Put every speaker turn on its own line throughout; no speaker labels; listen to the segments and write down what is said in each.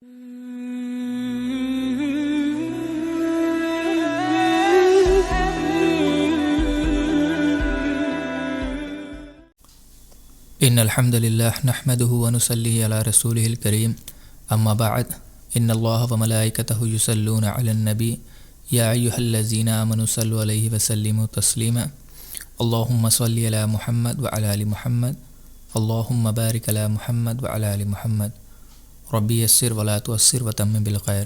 ان الحمد للہ نحمده ونصلی علی رسولہ الکریم اما بعد ان اللہ وملائکتہ یصلون علی النبی یا ایہا الذین آمنوا صلوا علیہ وسلموا تسلیما اللہم صلی علی محمد وعلی آل محمد اللہم بارک علی محمد وعلی آل محمد ربی یسر ولا تعسر وتمم بالخیر۔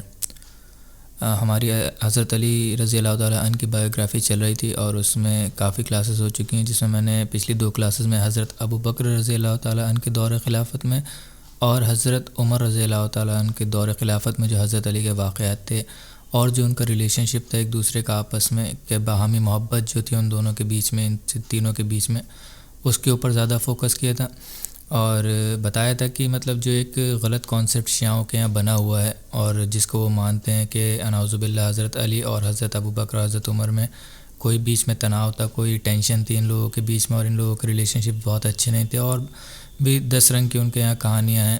ہماری حضرت علی رضی اللہ تعالیٰ عنہ کی بایوگرافی چل رہی تھی اور اس میں کافی کلاسز ہو چکی ہیں، جس میں نے پچھلی 2 کلاسز میں حضرت ابو بکر رضی اللہ تعالیٰ عنہ کے دور خلافت میں اور حضرت عمر رضی اللہ تعالیٰ عنہ کے دور خلافت میں جو حضرت علی کے واقعات تھے اور جو ان کا ریلیشن شپ تھا ایک دوسرے کا آپس میں، کہ باہمی محبت جو تھی ان دونوں کے بیچ میں، ان تینوں کے بیچ میں، اس کے اوپر زیادہ فوکس کیا تھا اور بتایا تھا کہ مطلب جو ایک غلط کانسیپٹ شیعوں کے یہاں بنا ہوا ہے اور جس کو وہ مانتے ہیں کہ نعوذ باللہ حضرت علی اور حضرت ابو بکر اور حضرت عمر میں کوئی بیچ میں تناؤ تھا، کوئی ٹینشن تھی ان لوگوں کے بیچ میں اور ان لوگوں کے ریلیشن شپ بہت اچھے نہیں تھے، اور بھی 10 رنگ کی ان کے یہاں کہانیاں ہیں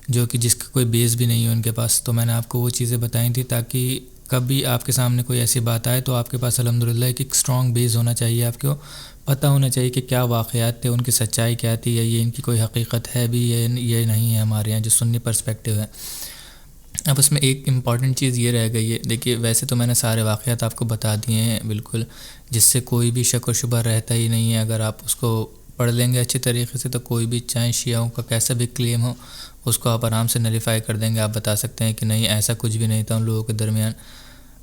جو کہ جس کا کوئی بیس بھی نہیں ہے ان کے پاس۔ تو میں نے آپ کو وہ چیزیں بتائی تھیں تاکہ کبھی آپ کے سامنے کوئی ایسی بات آئے تو آپ کے پاس الحمدللہ ایک اسٹرانگ بیس ہونا چاہیے، آپ کو پتہ ہونا چاہیے کہ کیا واقعات تھے، ان کی سچائی کیا تھی، یا یہ ان کی کوئی حقیقت ہے بھی یہ نہیں ہے ہمارے یہاں جو سنی پرسپیکٹیو ہے۔ اب اس میں ایک امپورٹنٹ چیز یہ رہ گئی ہے، دیکھیے ویسے تو میں نے سارے واقعات آپ کو بتا دیے ہیں بالکل، جس سے کوئی بھی شک و شبہ رہتا ہی نہیں ہے۔ اگر آپ اس کو پڑھ لیں گے اچھے طریقے سے تو کوئی بھی چاہے شیعوں کا کیسا بھی کلیم ہو اس کو آپ آرام سے نلیفائی کر دیں گے، آپ بتا سکتے ہیں کہ نہیں ایسا کچھ بھی نہیں تھا ان لوگوں کے درمیان۔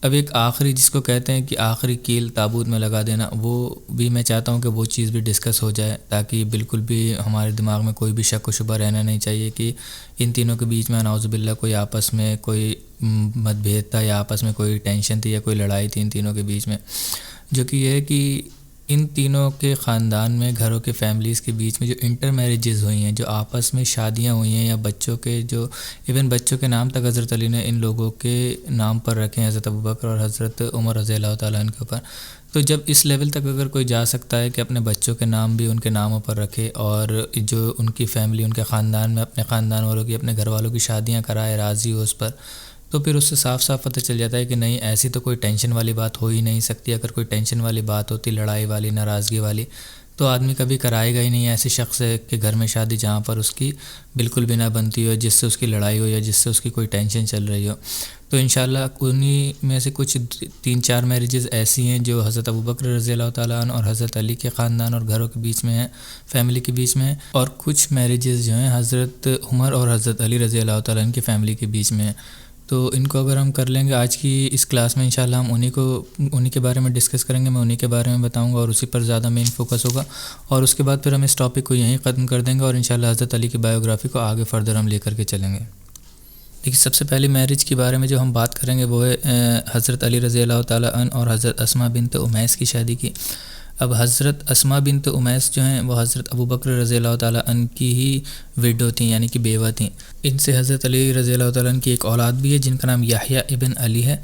اب ایک آخری جس کو کہتے ہیں کہ آخری کیل تابوت میں لگا دینا، وہ بھی میں چاہتا ہوں کہ وہ چیز بھی ڈسکس ہو جائے تاکہ بالکل بھی ہمارے دماغ میں کوئی بھی شک و شبہ رہنا نہیں چاہیے کہ ان تینوں کے بیچ میں نعوذ باللہ کوئی آپس میں کوئی مت بھید تھا یا آپس میں کوئی ٹینشن تھی یا کوئی لڑائی تھی ان تینوں کے بیچ میں، جو کہ یہ ہے کہ ان تینوں کے خاندان میں گھروں کے فیملیز کے بیچ میں جو انٹر میرجز ہوئی ہیں، جو آپس میں شادیاں ہوئی ہیں یا بچوں کے جو ایون بچوں کے نام تک حضرت علی نے ان لوگوں کے نام پر رکھے ہیں، حضرت ابوبکر اور حضرت عمر رضی اللہ تعالیٰ عنہ کے اوپر، تو جب اس لیول تک اگر کوئی جا سکتا ہے کہ اپنے بچوں کے نام بھی ان کے ناموں پر رکھے اور جو ان کی فیملی ان کے خاندان میں اپنے خاندان والوں کی اپنے گھر والوں کی شادیاں کرائے، راضی ہو اس پر، تو پھر اس سے صاف صاف پتہ چل جاتا ہے کہ نہیں ایسی تو کوئی ٹینشن والی بات ہو ہی نہیں سکتی۔ اگر کوئی ٹینشن والی بات ہوتی، لڑائی والی، ناراضگی والی، تو آدمی کبھی کرائے گا ہی نہیں ایسے شخص کے گھر میں شادی جہاں پر اس کی بالکل بھی نہ بنتی ہو، جس سے اس کی لڑائی ہو یا جس سے اس کی کوئی ٹینشن چل رہی ہو۔ تو انشاءاللہ انہی میں سے کچھ 3-4 میرجز ایسی ہیں جو حضرت ابوبکر رضی اللہ تعالیٰ عنہ اور حضرت علی کے خاندان اور گھروں کے بیچ میں ہیں، فیملی کے بیچ میں ہیں، اور کچھ میرجز جو ہیں حضرت عمر اور حضرت علی رضی اللہ تعالیٰ عنہ کی فیملی کے بیچ میں ہیں۔ تو ان کو اگر ہم کر لیں گے آج کی اس کلاس میں انشاءاللہ ہم انہی کے بارے میں ڈسکس کریں گے، میں انہی کے بارے میں بتاؤں گا اور اسی پر زیادہ مین فوکس ہوگا، اور اس کے بعد پھر ہم اس ٹاپک کو یہیں ختم کر دیں گے اور انشاءاللہ حضرت علی کی بایوگرافی کو آگے فردر ہم لے کر کے چلیں گے۔ دیکھیے سب سے پہلی میرج کے بارے میں جو ہم بات کریں گے وہ ہے حضرت علی رضی اللہ تعالیٰ عنہ اور حضرت اسماء بنت امیس کی شادی کی۔ اب حضرت اسماء بنت امیس جو ہیں وہ حضرت ابوبکر رضی اللہ تعالیٰ عنہ کی ہی ویڈو تھیں، یعنی کہ بیوہ تھیں۔ ان سے حضرت علی رضی اللہ تعالیٰ عنہ کی ایک اولاد بھی ہے جن کا نام یحییٰ ابن علی ہے۔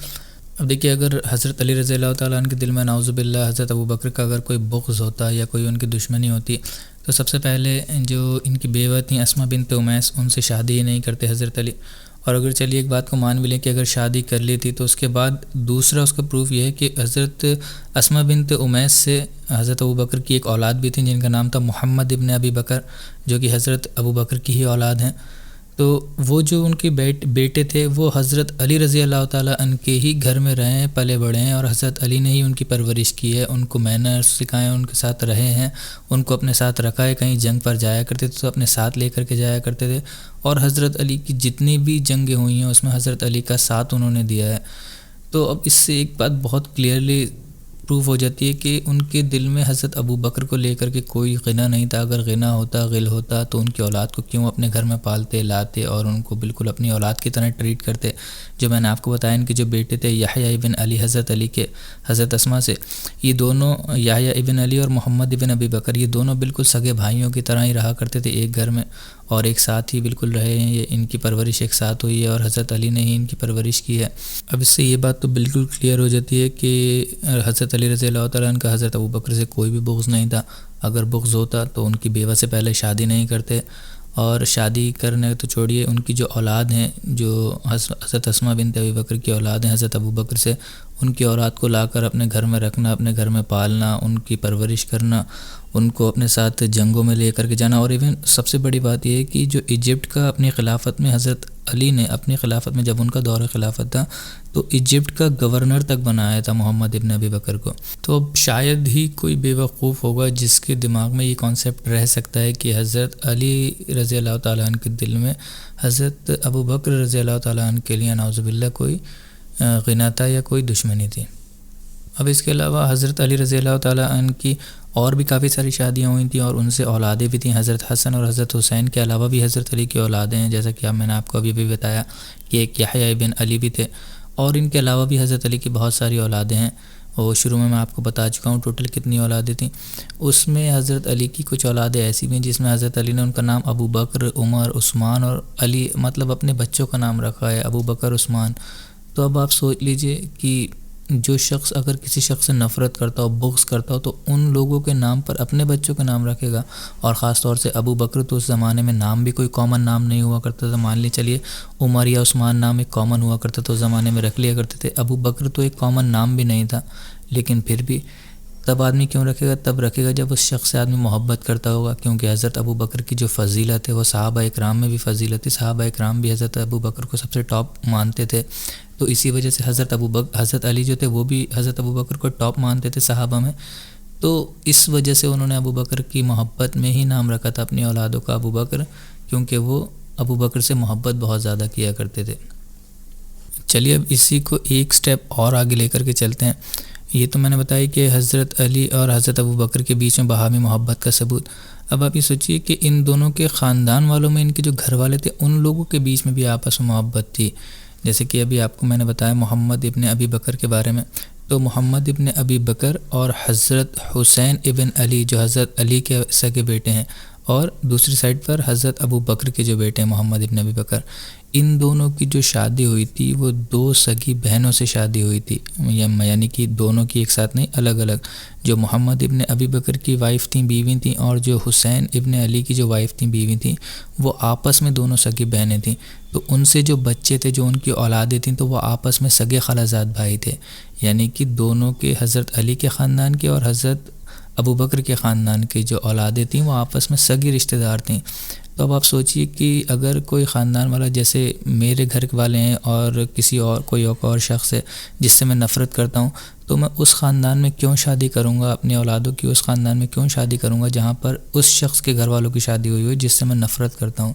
اب دیکھیے اگر حضرت علی رضی اللہ تعالیٰ عنہ کے دل میں نعوذ باللہ حضرت ابوبکر کا اگر کوئی بغض ہوتا یا کوئی ان کی دشمنی ہوتی تو سب سے پہلے جو ان کی بیوہ تھیں اسماء بنت امیس ان سے شادی ہی نہیں کرتے حضرت علی، اور اگر چلیے ایک بات کو مان بھی لیں کہ اگر شادی کر لی تھی تو اس کے بعد دوسرا اس کا پروف یہ ہے کہ حضرت اسماء بنت امیس سے حضرت ابوبکر کی ایک اولاد بھی تھی جن کا نام تھا محمد ابن ابی بکر، جو کہ حضرت ابوبکر کی ہی اولاد ہیں۔ تو وہ جو ان کے بیٹے تھے وہ حضرت علی رضی اللہ تعالیٰ عنہ کے ہی گھر میں رہے ہیں، پلے بڑھے ہیں، اور حضرت علی نے ہی ان کی پرورش کی ہے، ان کو مینرز سکھائے، ان کے ساتھ رہے ہیں، ان کو اپنے ساتھ رکھا ہے۔ کہیں جنگ پر جایا کرتے تھے تو اپنے ساتھ لے کر کے جایا کرتے تھے، اور حضرت علی کی جتنی بھی جنگیں ہوئی ہیں اس میں حضرت علی کا ساتھ انہوں نے دیا ہے۔ تو اب اس سے ایک بات بہت کلیئرلی پروف ہو جاتی ہے کہ ان کے دل میں حضرت ابوبکر کو لے کر کے کوئی غنا نہیں تھا۔ اگر غنا ہوتا، غل ہوتا تو ان کی اولاد کو کیوں اپنے گھر میں پالتے، لاتے اور ان کو بالکل اپنی اولاد کی طرح ٹریٹ کرتے۔ جو میں نے آپ کو بتایا ان کے جو بیٹے تھے یحییٰ ابن علی حضرت علی کے حضرت اسماء سے، یہ دونوں یحییٰ ابن علی اور محمد ابن ابی بکر یہ دونوں بالکل سگے بھائیوں کی طرح ہی رہا کرتے تھے ایک گھر میں، اور ایک ساتھ ہی بالکل رہے ہیں، یہ ان کی پرورش ایک ساتھ ہوئی ہے اور حضرت علی نے ہی ان کی پرورش کی ہے۔ اب اس سے یہ بات تو بالکل کلیئر ہو جاتی ہے کہ حضرت علی رضی اللہ تعالیٰ عنہ کا حضرت ابوبکر سے کوئی بھی بغض نہیں تھا۔ اگر بغض ہوتا تو ان کی بیوہ سے پہلے شادی نہیں کرتے، اور شادی کرنے تو چھوڑیے، ان کی جو اولاد ہیں، جو حضرت اسماء بنت ابی بکر کی اولاد ہیں حضرت ابو بکر سے، ان کی اولاد کو لا کر اپنے گھر میں رکھنا، اپنے گھر میں پالنا، ان کی پرورش کرنا، ان کو اپنے ساتھ جنگوں میں لے کر کے جانا، اور ایون سب سے بڑی بات یہ ہے کہ جو ایجپٹ کا اپنی خلافت میں حضرت علی نے اپنی خلافت میں جب ان کا دور خلافت تھا تو ایجپٹ کا گورنر تک بنایا تھا محمد ابن ابی بکر کو۔ تو اب شاید ہی کوئی بے وقوف ہوگا جس کے دماغ میں یہ کانسیپٹ رہ سکتا ہے کہ حضرت علی رضی اللہ تعالیٰ عنہ کے دل میں حضرت ابو بکر رضی اللہ تعالیٰ عنہ کے لیے نعوذ باللہ کوئی غنا تھا یا کوئی دشمنی تھی۔ اب اس کے علاوہ حضرت علی رضی اللہ تعالیٰ عنہ کی اور بھی کافی ساری شادیاں ہوئی تھیں اور ان سے اولادیں بھی تھیں۔ حضرت حسن اور حضرت حسین کے علاوہ بھی حضرت علی کی اولادیں ہیں، جیسا کہ میں نے آپ کو ابھی بھی بتایا کہ ایک یحییٰ ابن علی بھی تھے، اور ان کے علاوہ بھی حضرت علی کی بہت ساری اولادیں ہیں، اور شروع میں آپ کو بتا چکا ہوں ٹوٹل کتنی اولادیں تھیں۔ اس میں حضرت علی کی کچھ اولادیں ایسی بھی ہیں جس میں حضرت علی نے ان کا نام ابو بکر، عمر، عثمان اور علی مطلب اپنے بچوں کا نام رکھا ہے ابو بکر، عثمان۔ تو اب آپ سوچ لیجئے کہ جو شخص اگر کسی شخص سے نفرت کرتا ہو، بغض کرتا ہو، تو ان لوگوں کے نام پر اپنے بچوں کا نام رکھے گا، اور خاص طور سے ابو بکر تو اس زمانے میں نام بھی کوئی کامن نام نہیں ہوا کرتا تھا، مان لی چلیے عمر یا عثمان نام ایک کامن ہوا کرتا تھا، اس زمانے میں رکھ لیا کرتے تھے، ابو بکر تو ایک کامن نام بھی نہیں تھا، لیکن پھر بھی تب آدمی کیوں رکھے گا؟ تب رکھے گا جب اس شخص سے آدمی محبت کرتا ہوگا، کیونکہ حضرت ابو بکر کی جو فضیلت ہے وہ صحابہ اکرام میں بھی فضیلت ہے، صحابہ اکرام بھی حضرت ابو بکر کو سب سے ٹاپ مانتے تھے، تو اسی وجہ سے حضرت علی جو تھے وہ بھی حضرت ابو بکر کو ٹاپ مانتے تھے صحابہ میں، تو اس وجہ سے انہوں نے ابو بکر کی محبت میں ہی نام رکھا تھا اپنی اولادوں کا ابو بکر، کیونکہ وہ ابو بکر سے محبت بہت زیادہ کیا کرتے تھے۔ چلیے اب اسی کو ایک سٹیپ اور آگے لے کر کے چلتے ہیں۔ یہ تو میں نے بتایا کہ حضرت علی اور حضرت ابو بکر کے بیچ میں باہمی محبت کا ثبوت۔ اب آپ یہ سوچیے کہ ان دونوں کے خاندان والوں میں ان کے جو گھر والے تھے ان لوگوں کے بیچ میں بھی آپس میں محبت تھی، جیسے کہ ابھی آپ کو میں نے بتایا محمد ابن ابی بکر کے بارے میں، تو محمد ابن ابی بکر اور حضرت حسین ابن علی جو حضرت علی کے سگے بیٹے ہیں، اور دوسری سائڈ پر حضرت ابو بکر کے جو بیٹے ہیں محمد ابن ابی بکر، ان دونوں کی جو شادی ہوئی تھی وہ دو سگی بہنوں سے شادی ہوئی تھی، یعنی کہ دونوں کی ایک ساتھ نہیں، الگ الگ۔ جو محمد ابن ابی بکر کی وائف تھیں، بیوی تھیں، اور جو حسین ابن علی کی جو وائف تھیں، بیوی تھیں، وہ آپس میں دونوں سگی بہنیں تھیں، تو ان سے جو بچے تھے، جو ان کی اولادیں تھیں، تو وہ آپس میں سگے خالہ بھائی تھے، یعنی کہ دونوں کے حضرت علی کے خاندان کے اور حضرت ابو بکر کے خاندان کی جو اولادیں تھیں وہ آپس میں سگی رشتہ دار تھیں۔ تو اب آپ سوچئے کہ اگر کوئی خاندان والا جیسے میرے گھر والے ہیں اور کسی اور کوئی اور شخص ہے جس سے میں نفرت کرتا ہوں، تو میں اس خاندان میں کیوں شادی کروں گا، اپنی اولادوں کی اس خاندان میں کیوں شادی کروں گا جہاں پر اس شخص کے گھر والوں کی شادی ہوئی ہوئی جس سے میں نفرت کرتا ہوں؟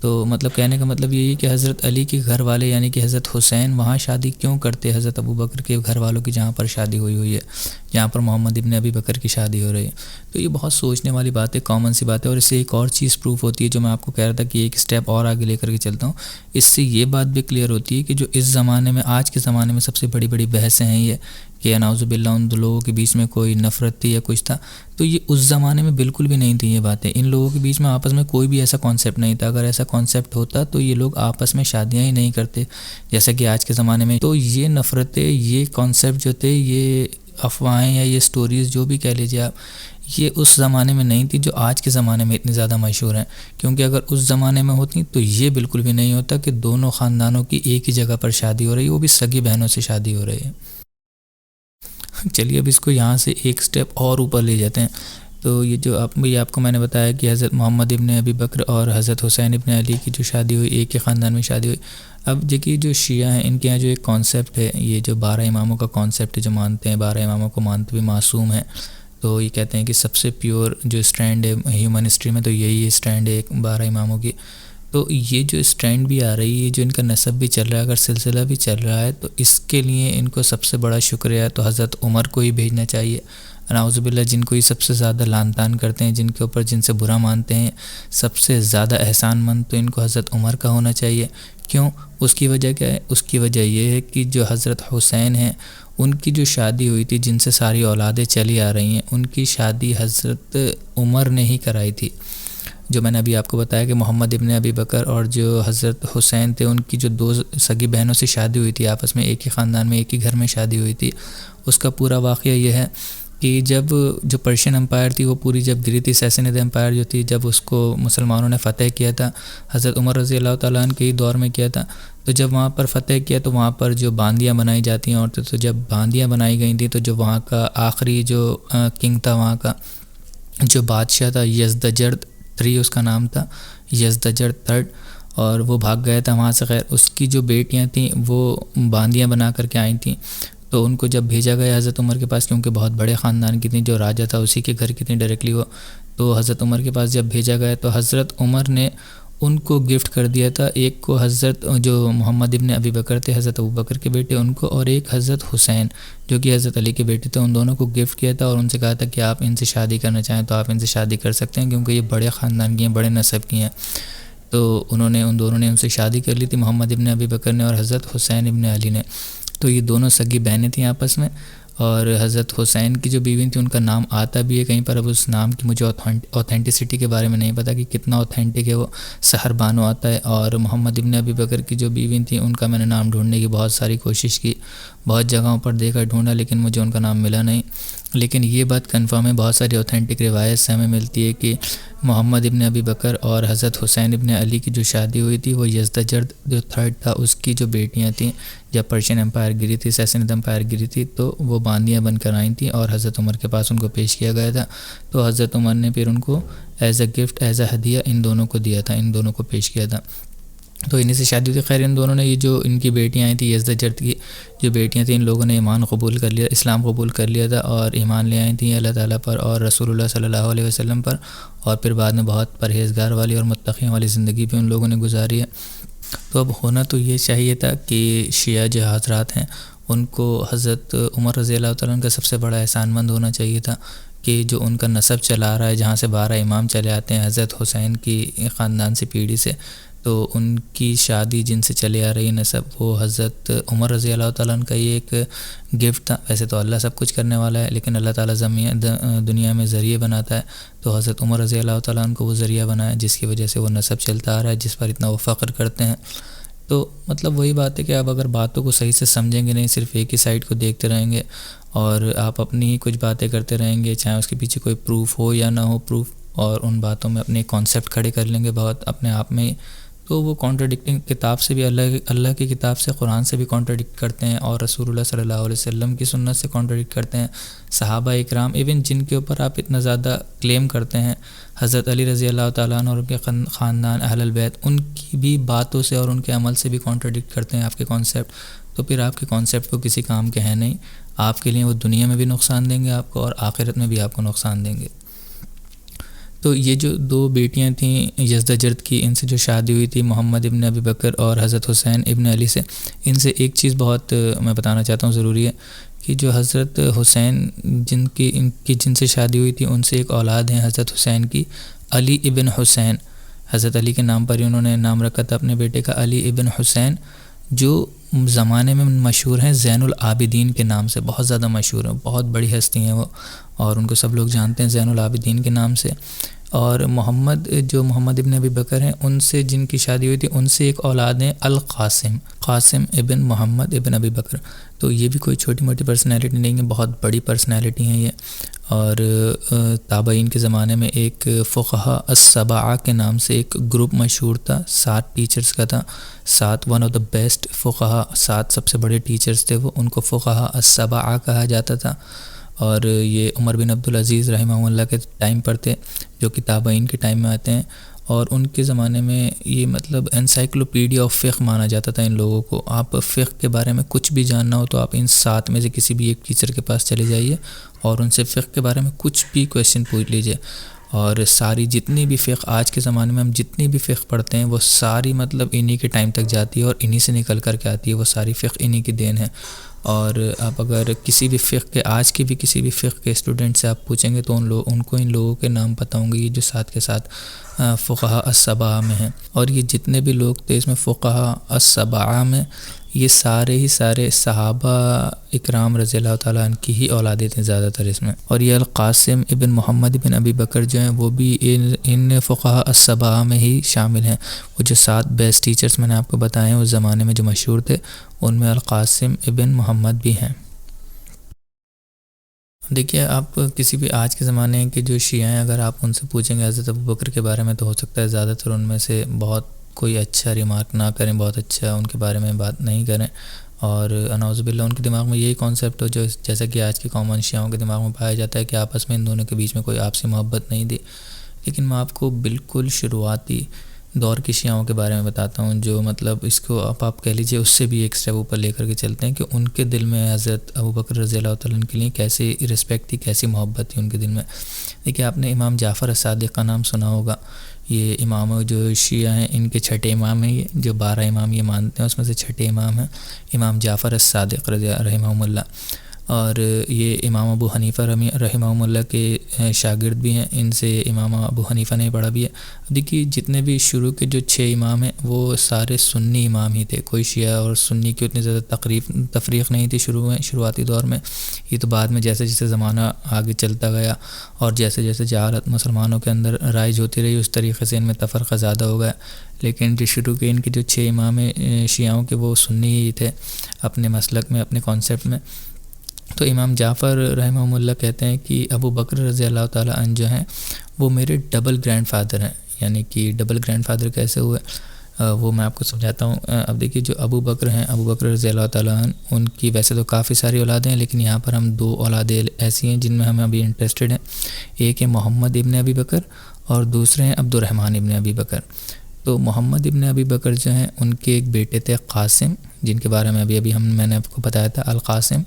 تو مطلب کہنے کا مطلب یہی ہے کہ حضرت علی کے گھر والے یعنی کہ حضرت حسین وہاں شادی کیوں کرتے حضرت ابو بکر کے گھر والوں کی جہاں پر شادی ہوئی ہے، جہاں پر محمد ابن ابی بکر کی شادی ہو رہی ہے؟ تو یہ بہت سوچنے والی بات ہے، کامن سی بات ہے، اور اس سے ایک اور چیز پروف ہوتی ہے جو میں آپ کو کہہ رہا تھا کہ ایک سٹیپ اور آگے لے کر کے چلتا ہوں۔ اس سے یہ بات بھی کلیئر ہوتی ہے کہ جو اس زمانے میں آج کے زمانے میں سب سے بڑی بڑی بحثیں ہیں یہ کہ نعوذ باللہ ان دو لوگوں کے بیچ میں کوئی نفرت تھی یا کچھ تھا، تو یہ اس زمانے میں بالکل بھی نہیں تھی یہ باتیں، ان لوگوں کے بیچ میں آپس میں کوئی بھی ایسا کانسیپٹ نہیں تھا، اگر ایسا کانسیپٹ ہوتا تو یہ لوگ آپس میں شادیاں ہی نہیں کرتے جیسا کہ آج کے زمانے میں۔ تو یہ نفرتیں، یہ کانسیپٹ جو تھے، یہ افواہیں یا یہ سٹوریز جو بھی کہہ لیجیے آپ، یہ اس زمانے میں نہیں تھی جو آج کے زمانے میں اتنی زیادہ مشہور ہیں، کیونکہ اگر اس زمانے میں ہوتی تو یہ بالکل بھی نہیں ہوتا کہ دونوں خاندانوں کی ایک ہی جگہ پر شادی ہو رہی ہے، وہ بھی سگی بہنوں سے شادی ہو رہی ہے۔ چلیے اب اس کو یہاں سے ایک سٹیپ اور اوپر لے جاتے ہیں۔ تو یہ جو آپ کو میں نے بتایا کہ حضرت محمد ابن ابی بکر اور حضرت حسین ابن علی کی جو شادی ہوئی، ایک ہی خاندان میں شادی ہوئی۔ اب دیکھیے جو شیعہ ہیں ان کے یہاں جو ایک کانسیپٹ ہے، یہ جو 12 اماموں کا کانسیپٹ ہے جو مانتے ہیں، 12 اماموں کو مانتے ہوئے معصوم ہیں، تو یہ کہتے ہیں کہ سب سے پیور جو اسٹینڈ ہے ہیومن ہسٹری میں تو یہی اسٹینڈ ہے 12 اماموں کی۔ تو یہ جو اسٹینڈ بھی آ رہی ہے، جو ان کا نسب بھی چل رہا ہے، اگر سلسلہ بھی چل رہا ہے، تو اس کے لیے ان کو سب سے بڑا شکریہ تو حضرت عمر کو ہی بھیجنا چاہیے، نعوذ باللہ، جن کو یہ سب سے زیادہ لعن طعن کرتے ہیں، جن کے اوپر جن سے برا مانتے ہیں، سب سے زیادہ احسان مند تو ان کو حضرت عمر کا ہونا چاہیے۔ کیوں؟ اس کی وجہ کیا ہے؟ اس کی وجہ یہ ہے کہ جو حضرت حسین ہیں ان کی جو شادی ہوئی تھی، جن سے ساری اولادیں چلی آ رہی ہیں، ان کی شادی حضرت عمر نے ہی کرائی تھی۔ جو میں نے ابھی آپ کو بتایا کہ محمد ابن ابی بکر اور جو حضرت حسین تھے ان کی جو دو سگی بہنوں سے شادی ہوئی تھی، آپس میں ایک ہی خاندان میں ایک ہی گھر میں شادی ہوئی تھی، اس کا پورا واقعہ یہ ہے کہ جب جو پرشین امپائر تھی وہ پوری جب گری تھی، سیسنید امپائر جو تھی، جب اس کو مسلمانوں نے فتح کیا تھا، حضرت عمر رضی اللہ تعالیٰ عنہ کے ہی دور میں کیا تھا، تو جب وہاں پر فتح کیا تو وہاں پر جو باندیاں بنائی جاتی ہیں عورتیں، تو جب باندیاں بنائی گئی تھیں تو جو وہاں کا آخری جو کنگ تھا، وہاں کا جو بادشاہ تھا، یزدجرد III اس کا نام تھا، یزدجرد III، اور وہ بھاگ گیا تھا وہاں سے. خیر اس کی جو بیٹیاں تھیں وہ باندیاں بنا کر کے آئی تھیں، تو ان کو جب بھیجا گیا حضرت عمر کے پاس، کیونکہ بہت بڑے خاندان کی تھیں، جو راجہ تھا اسی کے گھر کی تھیں ڈائریکٹلی وہ، تو حضرت عمر کے پاس جب بھیجا گیا تو حضرت عمر نے ان کو گفٹ کر دیا تھا. ایک کو حضرت جو محمد ابن ابی بکر تھے، حضرت ابو بکر کے بیٹے، ان کو، اور ایک حضرت حسین جو کہ حضرت علی کے بیٹے تھے، ان دونوں کو گفٹ کیا تھا، اور ان سے کہا تھا کہ آپ ان سے شادی کرنا چاہیں تو آپ ان سے شادی کر سکتے ہیں، کیونکہ یہ بڑے خاندان کی ہیں، بڑے نسب کی ہیں. تو ان دونوں نے ان سے شادی کر لی تھی، محمد ابن ابی بکر نے اور حضرت حسین ابن علی نے. تو یہ دونوں سگی بہنیں تھیں آپس میں. اور حضرت حسین کی جو بیوی تھی ان کا نام آتا بھی ہے کہیں پر، اب اس نام کی مجھے اوتھینٹسٹی کے بارے میں نہیں پتہ کہ کتنا اوتھینٹک ہے وہ، سحر بانو آتا ہے. اور محمد ابن ابی بکر کی جو بیوی تھیں ان کا میں نے نام ڈھونڈنے کی بہت ساری کوشش کی، بہت جگہوں پر دیکھا، ڈھونڈا، لیکن مجھے ان کا نام ملا نہیں. لیکن یہ بات کنفرم ہے، بہت ساری اوتھینٹک روایت سے ہمیں ملتی ہے کہ محمد ابن ابی بکر اور حضرت حسین ابن علی کی جو شادی ہوئی تھی وہ یزدجرد جو III تھا اس کی جو بیٹیاں تھیں، جب پرشین امپائر گری تھی، سیسنید امپائر گری تھی، تو وہ باندیاں بن کر آئی تھیں اور حضرت عمر کے پاس ان کو پیش کیا گیا تھا. تو حضرت عمر نے پھر ان کو as a gift, as a ہدیہ ان دونوں کو دیا تھا، ان دونوں کو پیش کیا تھا. تو انہی سے شادی ہوئی. خیر ان دونوں نے، یہ جو ان کی بیٹیاں آئی تھیں، یزدجرد کی جو بیٹیاں تھیں، ان لوگوں نے ایمان قبول کر لیا، اسلام قبول کر لیا تھا، اور ایمان لے آئی تھیں اللہ تعالیٰ پر اور رسول اللہ صلی اللہ علیہ وسلم پر، اور پھر بعد میں بہت پرہیزگار والی اور متقیوں والی زندگی بھی ان لوگوں نے گزاری ہے. تو اب ہونا تو یہ چاہیے تھا کہ شیعہ جو حضرات ہیں ان کو حضرت عمر رضی اللہ تعالیٰ عنہ کا سب سے بڑا احسان مند ہونا چاہیے تھا کہ جو ان کا نسب چلا رہا ہے، جہاں سے 12 امام چلے آتے ہیں حضرت حسین کی خاندان سے، پیڑھی سے، تو ان کی شادی جن سے چلے آ رہی نسب، وہ حضرت عمر رضی اللہ تعالیٰ عنہ کا یہ ایک گفٹ تھا. ویسے تو اللہ سب کچھ کرنے والا ہے، لیکن اللہ تعالیٰ دنیا میں ذریعے بناتا ہے، تو حضرت عمر رضی اللہ تعالیٰ عنہ کو وہ ذریعہ بنایا جس کی وجہ سے وہ نسب چلتا آ رہا ہے، جس پر اتنا وہ فخر کرتے ہیں. تو مطلب وہی بات ہے کہ آپ اگر باتوں کو صحیح سے سمجھیں گے نہیں، صرف ایک ہی سائڈ کو دیکھتے رہیں گے اور آپ اپنی ہی کچھ باتیں کرتے رہیں گے، چاہے اس کے پیچھے کوئی پروف ہو یا نہ ہو پروف، اور ان باتوں میں اپنے کانسیپٹ کھڑے کر لیں گے بہت اپنے آپ میں ہی، تو وہ کانٹرڈکٹنگ کتاب سے بھی، اللہ کی کتاب سے، قرآن سے بھی کانٹرڈکٹ کرتے ہیں، اور رسول اللہ صلی اللہ علیہ وسلم کی سنت سے کانٹرڈکٹ کرتے ہیں. صحابہ اکرام ایون جن کے اوپر آپ اتنا زیادہ کلیم کرتے ہیں، حضرت علی رضی اللہ تعالیٰ عنہ اور ان کے خاندان اہل البیت، ان کی بھی باتوں سے اور ان کے عمل سے بھی کانٹرڈکٹ کرتے ہیں آپ کے کانسیپٹ. تو پھر آپ کے کانسیپٹ کو کسی کام کے ہیں نہیں، آپ کے لیے وہ دنیا میں بھی نقصان دیں گے آپ کو، اور آخرت میں بھی آپ کو نقصان دیں گے. تو یہ جو 2 بیٹیاں تھیں یزدجرد کی، ان سے جو شادی ہوئی تھی محمد ابن ابی بکر اور حضرت حسین ابن علی سے، ان سے ایک چیز بہت میں بتانا چاہتا ہوں ضروری ہے کہ جو حضرت حسین جن سے شادی ہوئی تھی، ان سے ایک اولاد ہیں حضرت حسین کی، علی ابن حسین. حضرت علی کے نام پر ہی انہوں نے نام رکھا تھا اپنے بیٹے کا، علی ابن حسین، جو زمانے میں مشہور ہیں زین العابدین کے نام سے، بہت زیادہ مشہور ہیں، بہت بڑی ہستی ہیں وہ، اور ان کو سب لوگ جانتے ہیں زین العابدین کے نام سے. اور محمد ابن ابی بکر ہیں، ان سے جن کی شادی ہوئی تھی، ان سے ایک اولاد ہیں القاسم، قاسم ابن محمد ابن ابی بکر. تو یہ بھی کوئی چھوٹی موٹی پرسنالٹی نہیں ہے، بہت بڑی پرسنالٹی ہیں یہ. اور تابعین کے زمانے میں ایک فقہاء السبعہ کے نام سے ایک گروپ مشہور تھا، 7 ٹیچرز کا تھا، 7 ون آف دا بیسٹ فقہاء، 7 سب سے بڑے ٹیچرز تھے وہ، ان کو فقہاء السبعہ کہا جاتا تھا. اور یہ عمر بن عبدالعزیز رحمہ اللہ کے ٹائم پر تھے، جو کہ تابعین کے ٹائم میں آتے ہیں. اور ان کے زمانے میں یہ مطلب انسائکلوپیڈیا آف فقہ مانا جاتا تھا ان لوگوں کو. آپ فقہ کے بارے میں کچھ بھی جاننا ہو تو آپ ان 7 میں سے کسی بھی ایک ٹیچر کے پاس چلے جائیے اور ان سے فقہ کے بارے میں کچھ بھی کویسچن پوچھ لیجیے. اور ساری جتنی بھی فقہ آج کے زمانے میں ہم جتنی بھی فقہ پڑھتے ہیں، وہ ساری مطلب انہی کے ٹائم تک جاتی ہے اور انہی سے نکل کر کے آتی ہے، وہ ساری فقہ انہی کی دین ہے. اور آپ اگر کسی بھی فقہ کے، آج کی بھی کسی بھی فقہ کے اسٹوڈنٹ سے آپ پوچھیں گے تو ان کو ان لوگوں کے نام پتہ ہوں گے، یہ جو 7 کے 7 فقہاء السبعہ میں ہیں. اور یہ جتنے بھی لوگ تھے اس میں فقہاء السبعہ میں، یہ سارے ہی سارے صحابہ اکرام رضی اللہ تعالیٰ عنہ کی ہی اولادیں تھیں زیادہ تر اس میں. اور یہ القاسم ابن محمد ابن ابی بکر جو ہیں، وہ بھی ان فقہاء السبعہ میں ہی شامل ہیں. وہ جو 7 بیسٹ ٹیچرز میں نے آپ کو بتائے ہیں اس زمانے میں جو مشہور تھے، ان میں القاسم ابن محمد بھی ہیں. دیکھیے، آپ کسی بھی آج کے زمانے کے جو شیعہ ہیں، اگر آپ ان سے پوچھیں گے حضرت ابوبکر کے بارے میں، تو ہو سکتا ہے زیادہ تر ان میں سے بہت کوئی اچھا ریمارک نہ کریں، بہت اچھا ان کے بارے میں بات نہیں کریں، اور نعوذ باللہ ان کے دماغ میں یہی کانسیپٹ ہو جو جیسا کہ آج کے کامن شیعوں کے دماغ میں پایا جاتا ہے کہ آپس میں ان دونوں کے بیچ میں کوئی آپسی محبت نہیں تھی۔ لیکن میں آپ کو بالکل شروعاتی دور کی شیعوں کے بارے میں بتاتا ہوں، جو مطلب اس کو آپ کہہ لیجئے اس سے بھی ایک اسٹیپ اوپر لے کر کے چلتے ہیں کہ ان کے دل میں حضرت ابوبکر رضی اللہ تعالیٰ عنہ کے لیے کیسی رسپیکٹ تھی، کیسی محبت تھی ان کے دل میں۔ دیکھیے، آپ نے امام جعفر الصادق کا نام سنا ہوگا۔ یہ امام جو شیعہ ہیں ان کے چھٹے امام ہیں، یہ جو 12 امام یہ مانتے ہیں اس میں سے چھٹے امام ہیں امام جعفر الصادق رحمہ اللہ، اور یہ امام ابو حنیفہ رحمہ اللہ کے شاگرد بھی ہیں، ان سے امام ابو حنیفہ نے پڑھا بھی ہے۔ دیکھیے، جتنے بھی شروع کے جو 6 امام ہیں وہ سارے سنی امام ہی تھے، کوئی شیعہ اور سنی کی اتنی زیادہ تفریق نہیں تھی شروعاتی دور میں۔ یہ تو بعد میں جیسے جیسے زمانہ آگے چلتا گیا اور جیسے جیسے جہالت مسلمانوں کے اندر رائج ہوتی رہی، اس طریقے سے ان میں تفرقہ زیادہ ہو گیا۔ لیکن جو شروع کے ان کے جو 6 امام شیعوں کے وہ سنی ہی تھے اپنے مسلک میں، اپنے کانسیپٹ میں۔ تو امام جعفر رحمہ اللہ کہتے ہیں کہ ابو بکر رضی اللہ تعالیٰ عنہ جو ہیں وہ میرے ڈبل گرینڈ فادر ہیں۔ یعنی کہ ڈبل گرینڈ فادر کیسے ہوئے وہ میں آپ کو سمجھاتا ہوں۔ اب دیکھیے، جو ابو بکر ہیں، ابو بکر رضی اللہ تعالیٰ عنہ، ان کی ویسے تو کافی ساری اولادیں ہیں، لیکن یہاں پر ہم 2 اولادیں ایسی ہیں جن میں ہم ابھی انٹرسٹڈ ہیں۔ ایک ہے محمد ابن ابی بکر اور دوسرے ہیں عبد الرحمن ابن ابی بکر۔ تو محمد ابن ابی بکر جو ہیں ان کے ایک بیٹے تھے قاسم، جن کے بارے میں ابھی میں نے آپ کو بتایا تھا، القاسم،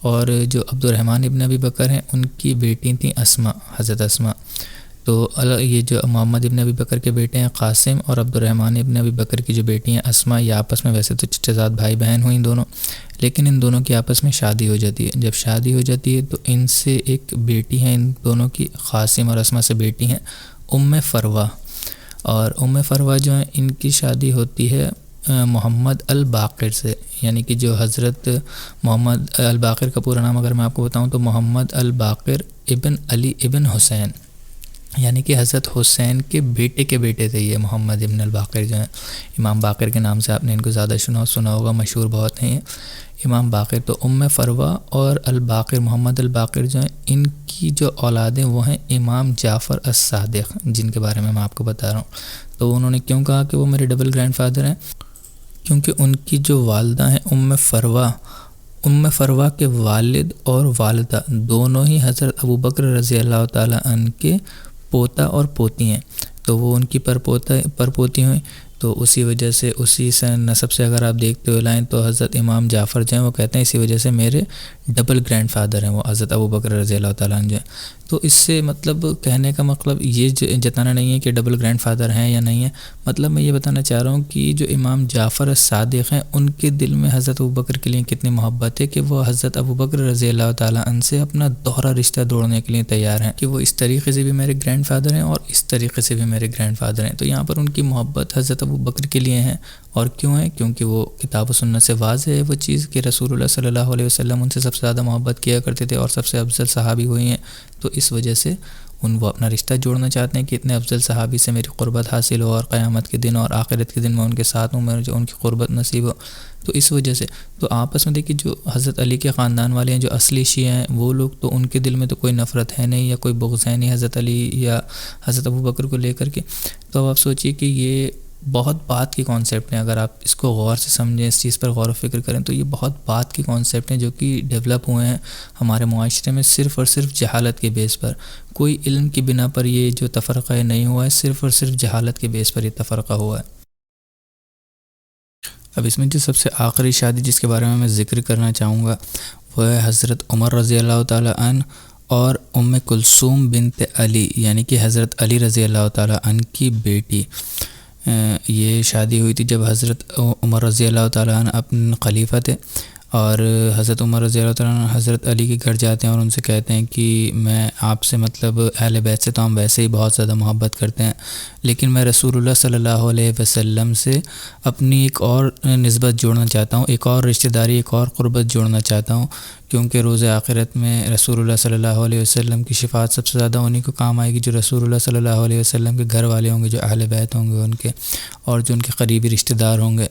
اور جو عبد الرحمن ابن ابی بکر ہیں ان کی بیٹی تھیں اسما، حضرت اسما۔ تو یہ جو محمد ابن ابی بکر کے بیٹے ہیں قاسم اور عبد الرحمن ابن ابی بکر کی جو بیٹی ہیں اسما، یہ آپس میں ویسے تو چچا زاد بھائی بہن ہوئیں دونوں، لیکن ان دونوں کی آپس میں شادی ہو جاتی ہے۔ جب شادی ہو جاتی ہے تو ان سے ایک بیٹی ہیں، ان دونوں کی، قاسم اور اسما سے بیٹی ہیں فروہ، اور فروہ جو ہیں ان کی شادی ہوتی ہے محمد الباقر سے۔ یعنی کہ جو حضرت محمد الباقر کا پورا نام اگر میں آپ کو بتاؤں تو محمد الباقر ابن علی ابن حسین، یعنی کہ حضرت حسین کے بیٹے تھے یہ محمد ابن الباقر جو ہیں۔ امام باقر کے نام سے آپ نے ان کو زیادہ سنا ہوگا، مشہور بہت ہیں یہ امام باقر۔ تو فروہ اور الباقر، محمد الباقر جو ہیں، ان کی جو اولادیں وہ ہیں امام جعفر الصادق، جن کے بارے میں آپ کو بتا رہا ہوں۔ تو انہوں نے کیوں کہا کہ وہ میرے ڈبل گرینڈ فادر ہیں؟ کیونکہ ان کی جو والدہ ہیں فروہ کے والد اور والدہ دونوں ہی حضرت ابوبکر رضی اللہ تعالیٰ عنہ کے پوتا اور پوتی ہیں۔ تو وہ ان کی پرپوتی ہوئیں، تو اسی وجہ سے اسی سے نسب سے اگر آپ دیکھتے ہو لائیں تو حضرت امام جعفر جو ہیں وہ کہتے ہیں اسی وجہ سے میرے ڈبل گرینڈ فادر ہیں وہ حضرت ابوبکر رضی اللہ تعالیٰ عنہ جو ہیں۔ تو اس سے مطلب کہنے کا مطلب یہ جتانا نہیں ہے کہ ڈبل گرینڈ فادر ہیں یا نہیں ہے، مطلب میں یہ بتانا چاہ رہا ہوں کہ جو امام جعفر الصادق ہیں ان کے دل میں حضرت ابوبکر کے لیے کتنی محبت ہے کہ وہ حضرت ابوبکر رضی اللہ تعالیٰ عنہ سے اپنا دوہرا رشتہ دوڑنے کے لیے تیار ہیں کہ وہ اس طریقے سے بھی میرے گرینڈ فادر ہیں اور اس طریقے سے بھی میرے گرینڈ فادر ہیں۔ تو یہاں پر ان کی محبت حضرت ابوبکر کے لیے ہیں، اور کیوں ہے؟ کیونکہ وہ کتاب و سنت سے واضح ہے وہ چیز کہ رسول اللہ صلی اللہ علیہ وسلم ان سے سب سے زیادہ محبت کیا کرتے تھے اور سب سے افضل صحابی ہوئی ہیں۔ تو اس وجہ سے وہ اپنا رشتہ جوڑنا چاہتے ہیں کہ اتنے افضل صحابی سے میری قربت حاصل ہو اور قیامت کے دن اور آخرت کے دن میں ان کے ساتھ ہوں، مجھے ان کی قربت نصیب ہو۔ تو اس وجہ سے تو آپس میں دیکھیے، جو حضرت علی کے خاندان والے ہیں، جو اصلی شیعہ ہیں، وہ لوگ تو ان کے دل میں تو کوئی نفرت ہے نہیں یا کوئی بغض ہے نہیں حضرت علی یا حضرت ابوبکر کو لے کر کے۔ تو اب آپ سوچیے کہ یہ بہت بات کی کانسیپٹ ہیں، اگر آپ اس کو غور سے سمجھیں، اس چیز پر غور و فکر کریں تو یہ بہت بات کی کانسیپٹ ہیں جو کہ ڈیولپ ہوئے ہیں ہمارے معاشرے میں صرف اور صرف جہالت کے بیس پر۔ کوئی علم کی بنا پر یہ جو تفرقہ نہیں ہوا ہے، صرف اور صرف جہالت کے بیس پر یہ تفرقہ ہوا ہے۔ اب اس میں جو سب سے آخری شادی جس کے بارے میں ذکر کرنا چاہوں گا وہ ہے حضرت عمر رضی اللہ تعالیٰ عنہ اور کلثوم بنت علی، یعنی کہ حضرت علی رضی اللہ تعالیٰ عنہ کی بیٹی۔ یہ شادی ہوئی تھی جب حضرت عمر رضی اللہ تعالیٰ عنہ اپنے خلیفہ تھے، اور حضرت عمر رضی اللہ تعالیٰ عنہ حضرت علی کے گھر جاتے ہیں اور ان سے کہتے ہیں کہ میں آپ سے مطلب اہل بیت سے تو ہم ویسے ہی بہت زیادہ محبت کرتے ہیں، لیکن میں رسول اللہ صلی اللہ علیہ وسلم سے اپنی ایک اور نسبت جوڑنا چاہتا ہوں، ایک اور رشتہ داری، ایک اور قربت جوڑنا چاہتا ہوں، کیونکہ روز آخرت میں رسول اللہ صلی اللہ علیہ وسلم کی شفاعت سب سے زیادہ انہی کو کام آئے گی جو رسول اللہ صلی اللہ علیہ وسلم کے گھر والے ہوں گے، جو اہل بیت ہوں گے ان کے، اور جو ان کے قریبی رشتہ دار ہوں گے۔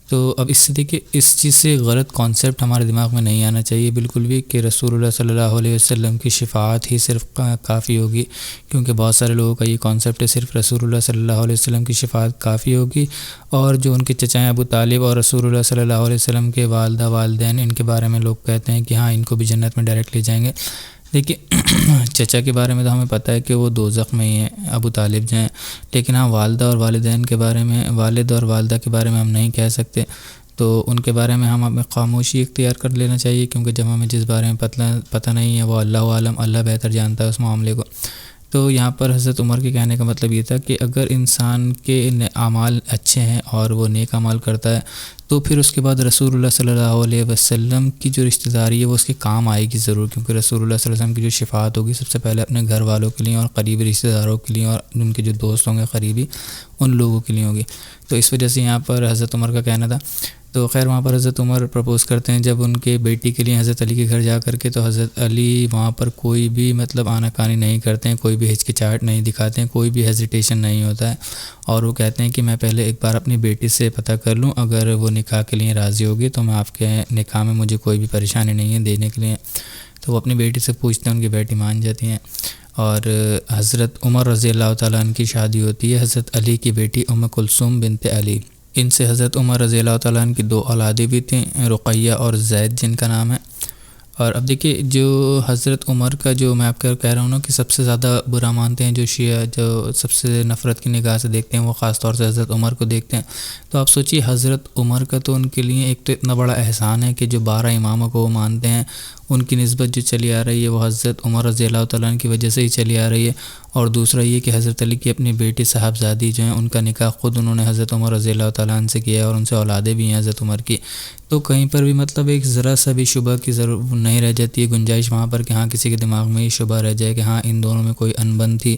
تو اب اس سے دیکھیے اس چیز سے غلط کانسیپٹ ہمارے دماغ میں نہیں آنا چاہیے بالکل بھی کہ رسول اللہ صلی اللہ علیہ وسلم کی شفاعت ہی صرف کافی ہوگی، کیونکہ بہت سارے لوگوں کا یہ کانسیپٹ ہے صرف رسول اللہ صلی اللہ علیہ وسلم کی شفاعت کافی ہوگی، اور جو ان کے چچائیں ابو طالب اور رسول اللہ صلی اللہ علیہ وسلم کے والدہ والدین ان کے بارے میں لوگ کہتے ہیں کہ ہاں ان کو بھی جنت میں ڈائریکٹ لے جائیں گے۔ دیکھیے چچا کے بارے میں تو ہمیں پتہ ہے کہ وہ دوزخ میں ہی ہیں ابو طالب جو ہیں، لیکن ہاں والدہ اور والدین کے بارے میں، والد اور والدہ کے بارے میں ہم نہیں کہہ سکتے، تو ان کے بارے میں ہمیں خاموشی اختیار کر لینا چاہیے، کیونکہ جب ہمیں جس بارے میں پتہ نہیں ہے وہ اللہ عالم، اللہ بہتر جانتا ہے اس معاملے کو۔ تو یہاں پر حضرت عمر کے کہنے کا مطلب یہ تھا کہ اگر انسان کے اعمال اچھے ہیں اور وہ نیک اعمال کرتا ہے تو پھر اس کے بعد رسول اللہ صلی اللہ علیہ وسلم کی جو رشتہ داری ہے وہ اس کے کام آئے گی ضرور، کیونکہ رسول اللہ صلی اللہ علیہ وسلم کی جو شفاعت ہوگی سب سے پہلے اپنے گھر والوں کے لیے اور قریبی رشتہ داروں کے لیے اور ان کے جو دوست ہوں گے قریبی ان لوگوں کے لیے ہوگی۔ تو اس وجہ سے یہاں پر حضرت عمر کا کہنا تھا۔ تو خیر وہاں پر حضرت عمر پرپوز کرتے ہیں جب ان کے بیٹی کے لیے حضرت علی کے گھر جا کر کے، تو حضرت علی وہاں پر کوئی بھی آناکانی نہیں کرتے ہیں، کوئی بھی ہچکچاہٹ نہیں دکھاتے ہیں، کوئی بھی ہیزیٹیشن نہیں ہوتا ہے، اور وہ کہتے ہیں کہ میں پہلے ایک بار اپنی بیٹی سے پتہ کر لوں، اگر وہ نکاح کے لیے راضی ہوگی تو میں آپ کے نکاح میں مجھے کوئی بھی پریشانی نہیں ہے دینے کے لیے۔ تو وہ اپنی بیٹی سے پوچھتے ہیں، ان کی بیٹی مان جاتی ہیں، اور حضرت عمر رضی اللہ تعالیٰ عنہ کی شادی ہوتی ہے حضرت علی کی بیٹی ام کلثوم بنت علی۔ ان سے حضرت عمر رضی اللہ تعالیٰ عنہ کی 2 اولادیں بھی تھیں، رقیہ اور زید جن کا نام ہے۔ اور اب دیکھیے جو حضرت عمر کا جو میں آپ کو کہہ رہا ہوں نا کہ سب سے زیادہ برا مانتے ہیں، جو شیعہ جو سب سے نفرت کی نگاہ سے دیکھتے ہیں، وہ خاص طور سے حضرت عمر کو دیکھتے ہیں۔ تو آپ سوچیے حضرت عمر کا تو ان کے لیے ایک تو اتنا بڑا احسان ہے کہ جو 12 اماموں کو وہ مانتے ہیں، ان کی نسبت جو چلی آ رہی ہے وہ حضرت عمر رضی اللہ تعالیٰ عنہ کی وجہ سے ہی چلی آ رہی ہے، اور دوسرا یہ کہ حضرت علی کی اپنی بیٹی صاحبزادی جو ہیں ان کا نکاح خود انہوں نے حضرت عمر رضی اللہ تعالیٰ عنہ سے کیا ہے، اور ان سے اولادیں بھی ہیں حضرت عمر کی۔ تو کہیں پر بھی ایک ذرا سا بھی شبہ کی ضرورت نہیں رہ جاتی ہے، گنجائش وہاں پر کہ ہاں کسی کے دماغ میں یہ شبہ رہ جائے کہ ہاں ان دونوں میں کوئی انبن تھی،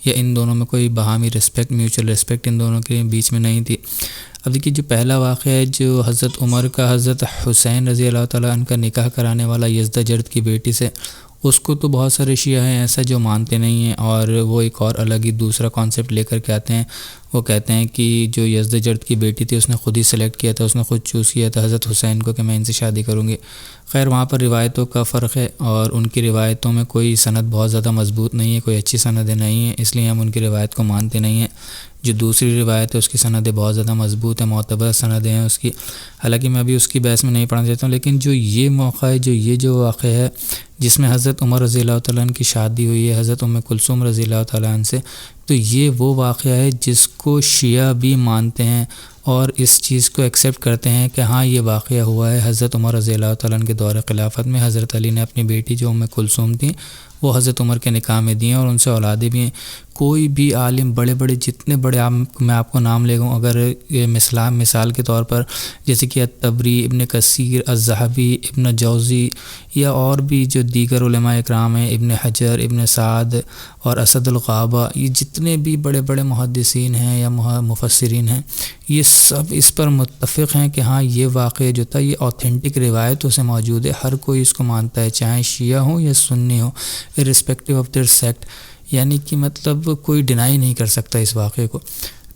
یا ان دونوں میں کوئی باہمی رسپیکٹ، میوچل رسپیکٹ ان دونوں کے بیچ میں نہیں تھی۔ اب دیکھیے جو پہلا واقعہ ہے جو حضرت عمر کا حضرت حسین رضی اللہ تعالیٰ عنہ کا نکاح کرانے والا یزدجرد کی بیٹی سے، اس کو تو بہت سارے شیعہ ہیں ایسا جو مانتے نہیں ہیں، اور وہ ایک اور الگ ہی دوسرا کانسیپٹ لے کر کے آتے ہیں۔ وہ کہتے ہیں کہ جو یزدجرد کی بیٹی تھی اس نے خود ہی سلیکٹ کیا تھا، اس نے خود چوز کیا تھا حضرت حسین کو کہ میں ان سے شادی کروں گی۔ خیر وہاں پر روایتوں کا فرق ہے، اور ان کی روایتوں میں کوئی سند بہت زیادہ مضبوط نہیں ہے، کوئی اچھی سندیں نہیں ہیں، اس لیے ہم ان کی روایت کو مانتے نہیں ہیں۔ جو دوسری روایت ہے اس کی سندیں بہت زیادہ مضبوط ہیں، معتبر سندیں ہیں اس کی، حالانکہ میں ابھی اس کی بحث میں نہیں پڑھنا چاہتا ہوں، لیکن جو یہ موقع ہے، جو واقعہ ہے جس میں حضرت عمر رضی اللہ تعالیٰ عنہ کی شادی ہوئی ہے حضرت ام کلثوم رضی اللہ تعالیٰ عنہ سے، تو یہ وہ واقعہ ہے جس کو شیعہ بھی مانتے ہیں اور اس چیز کو ایکسیپٹ کرتے ہیں کہ ہاں یہ واقعہ ہوا ہے حضرت عمر رضی اللہ تعالیٰ عنہ کے دور خلافت میں۔ حضرت علی نے اپنی بیٹی جو ام کلثوم تھیں وہ حضرت عمر کے نکاح میں دی ہیں، اور ان سے اولادیں بھی ہیں۔ کوئی بھی عالم، بڑے جتنے بڑے میں آپ کو نام لے گا، اگر یہ مثال کے طور پر جیسے کہ الطبری، ابن کثیر، الذہبی، ابن جوزی، یا اور بھی جو دیگر علماء اکرام ہیں، ابن حجر، ابن سعد اور اسد الغابہ، یہ جتنے بھی بڑے محدثین ہیں یا مفسرین ہیں، یہ سب اس پر متفق ہیں کہ ہاں یہ واقعہ جو تھا یہ اوتھینٹک روایتوں سے موجود ہے، ہر کوئی اس کو مانتا ہے، چاہے شیعہ ہوں یا سنی ہوں، irrespective of their sect، یعنی کہ کوئی ڈینائی نہیں کر سکتا اس واقعے کو۔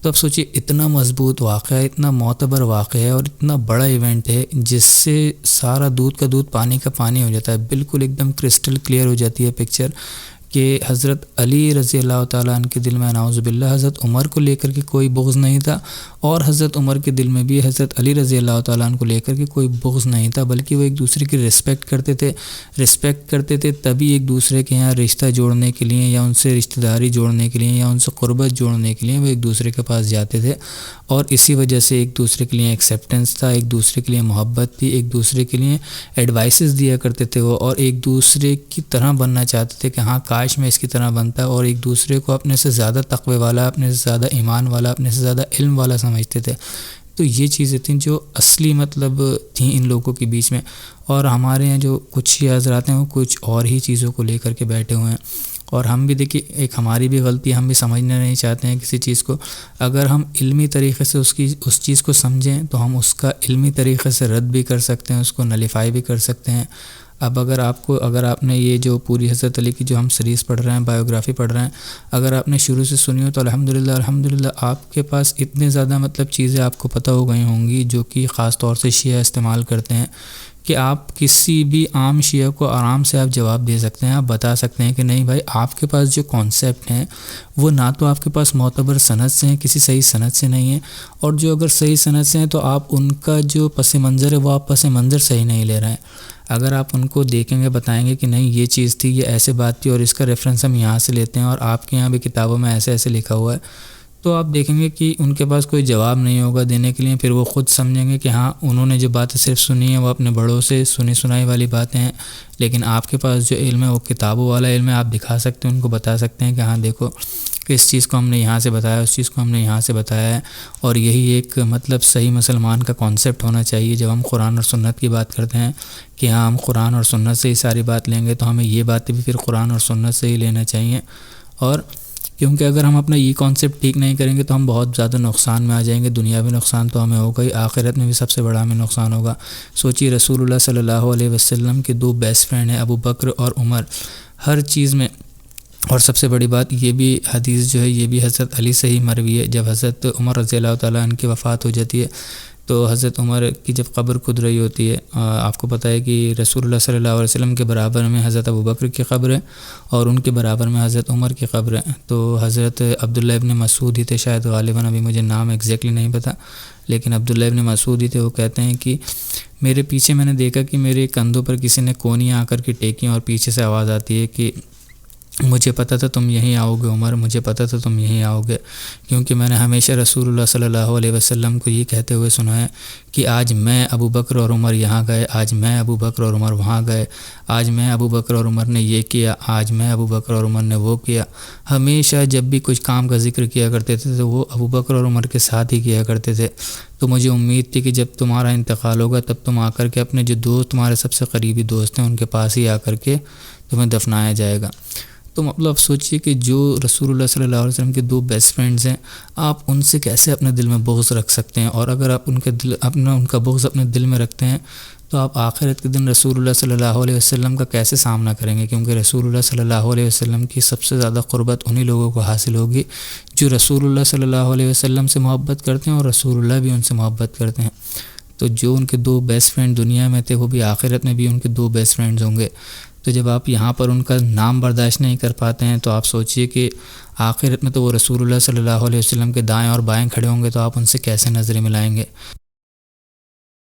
تو اب سوچئے اتنا مضبوط واقعہ ہے، اتنا معتبر واقعہ ہے، اور اتنا بڑا ایونٹ ہے جس سے سارا دودھ کا دودھ پانی کا پانی ہو جاتا ہے، بالکل ایک دم کرسٹل کلیئر ہو جاتی ہے پکچر کہ حضرت علی رضی اللہ تعالیٰ عنہ کے دل میں نعوذ باللہ حضرت عمر کو لے کر کے کوئی بغض نہیں تھا، اور حضرت عمر کے دل میں بھی حضرت علی رضی اللہ تعالیٰ عنہ کو لے کر کے کوئی بغض نہیں تھا، بلکہ وہ ایک دوسرے کی رسپیکٹ کرتے تھے، تبھی ایک دوسرے کے یہاں رشتہ جوڑنے کے لیے یا ان سے رشتہ داری جوڑنے کے لیے یا ان سے قربت جوڑنے کے لیے وہ ایک دوسرے کے پاس جاتے تھے، اور اسی وجہ سے ایک دوسرے کے لیے ایکسیپٹنس تھا، ایک دوسرے کے لیے محبت تھی، ایک دوسرے کے لیے ایڈوائسز دیا کرتے تھے وہ، اور ایک دوسرے کی طرح بننا چاہتے تھے کہ ہاں کاش میں اس کی طرح بنتا، اور ایک دوسرے کو اپنے سے زیادہ تقوی والا، اپنے سے زیادہ ایمان والا، اپنے سے زیادہ علم والا سمجھتے تھے۔ تو یہ چیزیں تھیں جو اصلی تھیں ان لوگوں کے بیچ میں، اور ہمارے ہیں جو کچھ شیعہ حضرات ہیں وہ کچھ اور ہی چیزوں کو لے کر کے بیٹھے ہوئے ہیں، اور ہم بھی دیکھیے ایک ہماری بھی غلطی ہے، ہم بھی سمجھنا نہیں چاہتے ہیں کسی چیز کو، اگر ہم علمی طریقے سے اس چیز کو سمجھیں تو ہم اس کا علمی طریقے سے رد بھی کر سکتے ہیں، اس کو نلیفائی بھی کر سکتے ہیں، اب اگر آپ نے یہ جو پوری حضرت علی کی جو ہم سیریز پڑھ رہے ہیں، بایوگرافی پڑھ رہے ہیں، اگر آپ نے شروع سے سنی ہو تو الحمدللہ آپ کے پاس اتنے زیادہ مطلب چیزیں آپ کو پتہ ہو گئی ہوں گی جو کہ خاص طور سے شیعہ استعمال کرتے ہیں، کہ آپ کسی بھی عام شیعہ کو آرام سے آپ جواب دے سکتے ہیں، آپ بتا سکتے ہیں کہ نہیں بھائی آپ کے پاس جو کانسیپٹ ہیں وہ نہ تو آپ کے پاس معتبر سند سے ہیں، کسی صحیح سند سے نہیں ہیں، اور جو اگر صحیح سند سے ہیں تو آپ ان کا جو پس منظر ہے وہ آپ پس منظر صحیح نہیں لے رہے ہیں۔ اگر آپ ان کو دیکھیں گے، بتائیں گے کہ نہیں یہ چیز تھی، یہ ایسے بات تھی اور اس کا ریفرنس ہم یہاں سے لیتے ہیں اور آپ کے یہاں بھی کتابوں میں ایسے ایسے لکھا ہوا ہے، تو آپ دیکھیں گے کہ ان کے پاس کوئی جواب نہیں ہوگا دینے کے لیے۔ پھر وہ خود سمجھیں گے کہ ہاں انہوں نے جو باتیں صرف سنی ہیں وہ اپنے بڑوں سے سنی سنائی والی باتیں ہیں، لیکن آپ کے پاس جو علم ہے وہ کتابوں والا علم ہے، آپ دکھا سکتے ہیں، ان کو بتا سکتے ہیں کہ ہاں دیکھو کہ اس چیز کو ہم نے یہاں سے بتایا، اس چیز کو ہم نے یہاں سے بتایا ہے، اور یہی ایک مطلب صحیح مسلمان کا کانسیپٹ ہونا چاہیے جب ہم قرآن اور سنت کی بات کرتے ہیں، کہ ہاں ہم قرآن اور سنت سے ہی ساری بات لیں گے، تو ہمیں یہ باتیں بھی پھر قرآن اور سنت سے ہی لینا چاہیے۔ اور کیونکہ اگر ہم اپنا یہ کانسیپٹ ٹھیک نہیں کریں گے تو ہم بہت زیادہ نقصان میں آ جائیں گے، دنیاوی نقصان تو ہمیں ہوگا ہی، آخرت میں بھی سب سے بڑا ہمیں نقصان ہوگا۔ سوچیے رسول اللہ صلی اللہ علیہ وسلم کے 2 بیسٹ فرینڈ ہیں، ابو بکر اور عمر، ہر چیز میں۔ اور سب سے بڑی بات یہ بھی حدیث جو ہے یہ بھی حضرت علی سے ہی مروی ہے، جب حضرت عمر رضی اللہ تعالیٰ عنہ کی وفات ہو جاتی ہے تو حضرت عمر کی جب قبر کھد رہی ہوتی ہے، آپ کو پتہ ہے کہ رسول اللہ صلی اللہ علیہ وسلم کے برابر میں حضرت ابو بکر کی قبر ہے اور ان کے برابر میں حضرت عمر کی قبر ہے، تو حضرت عبداللہ ابن مسعود ہی تھے شاید، غالباً ابھی مجھے نام ایگزیکٹلی نہیں پتہ، لیکن عبداللہ ابن مسعود ہی تھے۔ وہ کہتے ہیں کہ میرے پیچھے میں نے دیکھا کہ میرے کندھوں پر کسی نے کونیاں آ کر کے ٹیکیں اور پیچھے سے آواز آتی ہے کہ مجھے پتہ تھا تم یہیں آؤ گے عمر، مجھے پتہ تھا تم یہیں آؤ گے، کیونکہ میں نے ہمیشہ رسول اللہ صلی اللہ علیہ وسلم کو یہ کہتے ہوئے سنا ہے کہ آج میں ابو بکر اور عمر یہاں گئے، آج میں ابو بکر اور عمر وہاں گئے، آج میں ابو بکر اور عمر نے یہ کیا، آج میں ابو بکر اور عمر نے وہ کیا۔ ہمیشہ جب بھی کچھ کام کا ذکر کیا کرتے تھے تو وہ ابو بکر اور عمر کے ساتھ ہی کیا کرتے تھے۔ تو مجھے امید تھی کہ جب تمہارا انتقال ہوگا تب تم آ کر کے اپنے جو دوست تمہارے سب سے قریبی دوست ہیں ان کے پاس ہی آ کر کے تمہیں دفنایا جائے گا۔ تو مطلب سوچئے کہ جو رسول اللہ صلی اللہ علیہ وسلم کے 2 بیسٹ فرینڈز ہیں، آپ ان سے کیسے اپنے دل میں بغض رکھ سکتے ہیں، اور اگر آپ ان کا بغض اپنے دل میں رکھتے ہیں تو آپ آخرت کے دن رسول اللہ صلی اللہ علیہ وسلم کا کیسے سامنا کریں گے، کیونکہ رسول اللہ صلی اللہ علیہ وسلم کی سب سے زیادہ قربت انہی لوگوں کو حاصل ہوگی جو رسول اللہ صلی اللہ علیہ وسلم سے محبت کرتے ہیں اور رسول اللہ بھی ان سے محبت کرتے ہیں۔ تو جو ان کے 2 بیسٹ فرینڈ دنیا میں تھے وہ بھی آخرت میں بھی ان کے 2 بیسٹ فرینڈز ہوں گے۔ تو جب آپ یہاں پر ان کا نام برداشت نہیں کر پاتے ہیں تو آپ سوچئے کہ آخرت میں تو وہ رسول اللہ صلی اللہ علیہ وسلم کے دائیں اور بائیں کھڑے ہوں گے، تو آپ ان سے کیسے نظریں ملائیں گے۔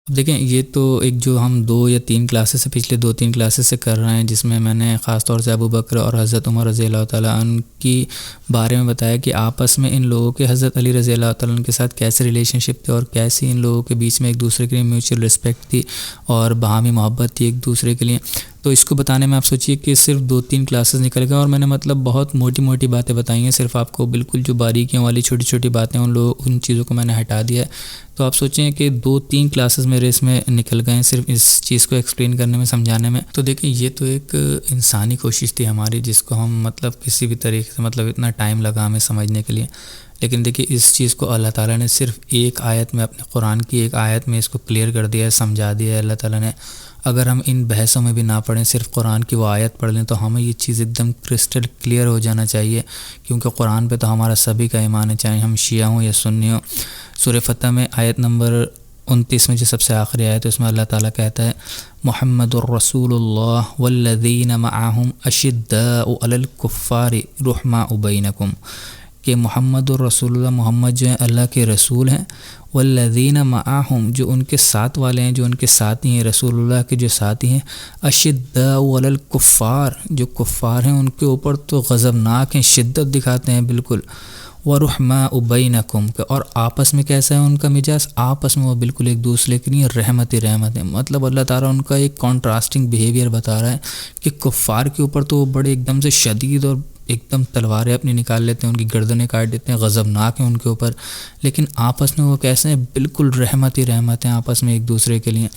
اب دیکھیں یہ تو ایک جو ہم 2 یا 3 کلاسز سے پچھلے 2-3 کلاسز سے کر رہے ہیں، جس میں میں نے خاص طور سے ابو بکر اور حضرت عمر رضی اللہ تعالیٰ عنہ کی بارے میں بتایا کہ آپس میں ان لوگوں کے حضرت علی رضی اللہ تعالیٰ عنہ کے ساتھ کیسے ریلیشن شپ تھے اور کیسی ان لوگوں کے بیچ میں ایک دوسرے کے لیے میوچل رسپیکٹ تھی اور باہمی محبت تھی ایک دوسرے کے لیے۔ تو اس کو بتانے میں آپ سوچیے کہ صرف 2-3 کلاسز نکل گئے اور میں نے مطلب بہت موٹی موٹی باتیں بتائی ہیں، صرف آپ کو بالکل جو باریکیوں والی چھوٹی چھوٹی باتیں ان چیزوں کو میں نے ہٹا دیا ہے۔ تو آپ سوچیں کہ 2-3 کلاسز میرے اس میں نکل گئے ہیں صرف اس چیز کو ایکسپلین کرنے میں، سمجھانے میں۔ تو دیکھیں یہ تو ایک انسانی کوشش تھی ہماری جس کو ہم مطلب کسی بھی طریقے سے مطلب اتنا ٹائم لگا ہمیں سمجھنے کے لیے، لیکن دیکھیے اس چیز کو اللہ تعالیٰ نے صرف ایک آیت میں، اپنے قرآن کی ایک آیت میں اس کو کلیئر کر دیا ہے، سمجھا دیا ہے اللہ تعالیٰ نے۔ اگر ہم ان بحثوں میں بھی نہ پڑھیں، صرف قرآن کی وہ آیت پڑھ لیں تو ہمیں یہ چیز ایک دم کرسٹل کلیئر ہو جانا چاہیے، کیونکہ قرآن پہ تو ہمارا سبھی کا ایمان ہے، چاہے ہم شیعہ ہوں یا سنی ہوں۔ سورہ فتح میں آیت نمبر 29 میں جو سب سے آخری آیت ہے اس میں اللہ تعالیٰ کہتا ہے محمد الرسول اللہ والذین معہم اشداء علی الکفار رحماء بینکم، کہ محمد الرسول اللہ، محمد جو ہیں اللہ کے رسول ہیں، والذین معہم جو ان کے ساتھ والے ہیں، جو ان کے ساتھی ہیں، رسول اللہ کے جو ساتھی ہیں، اشداء علی الکفار جو کفار ہیں ان کے اوپر تو غضبناک ہیں، شدت دکھاتے ہیں بالکل، ورحماء بینکم، اور آپس میں کیسا ہے ان کا مزاج، آپس میں وہ بالکل ایک دوسرے کے لیے رحمت ہی رحمت ہے۔ مطلب اللہ تعالیٰ ان کا ایک کانٹراسٹنگ بیہیویئر بتا رہا ہے کہ کفار کے اوپر تو وہ بڑے ایک دم سے شدید اور ایک دم تلواریں اپنی نکال لیتے ہیں، ان کی گردنیں کاٹ دیتے ہیں، غضبناک ہیں ان کے اوپر، لیکن آپس میں وہ کیسے ہیں، بالکل رحمت ہی رحمت ہیں آپس میں ایک دوسرے کے لیے۔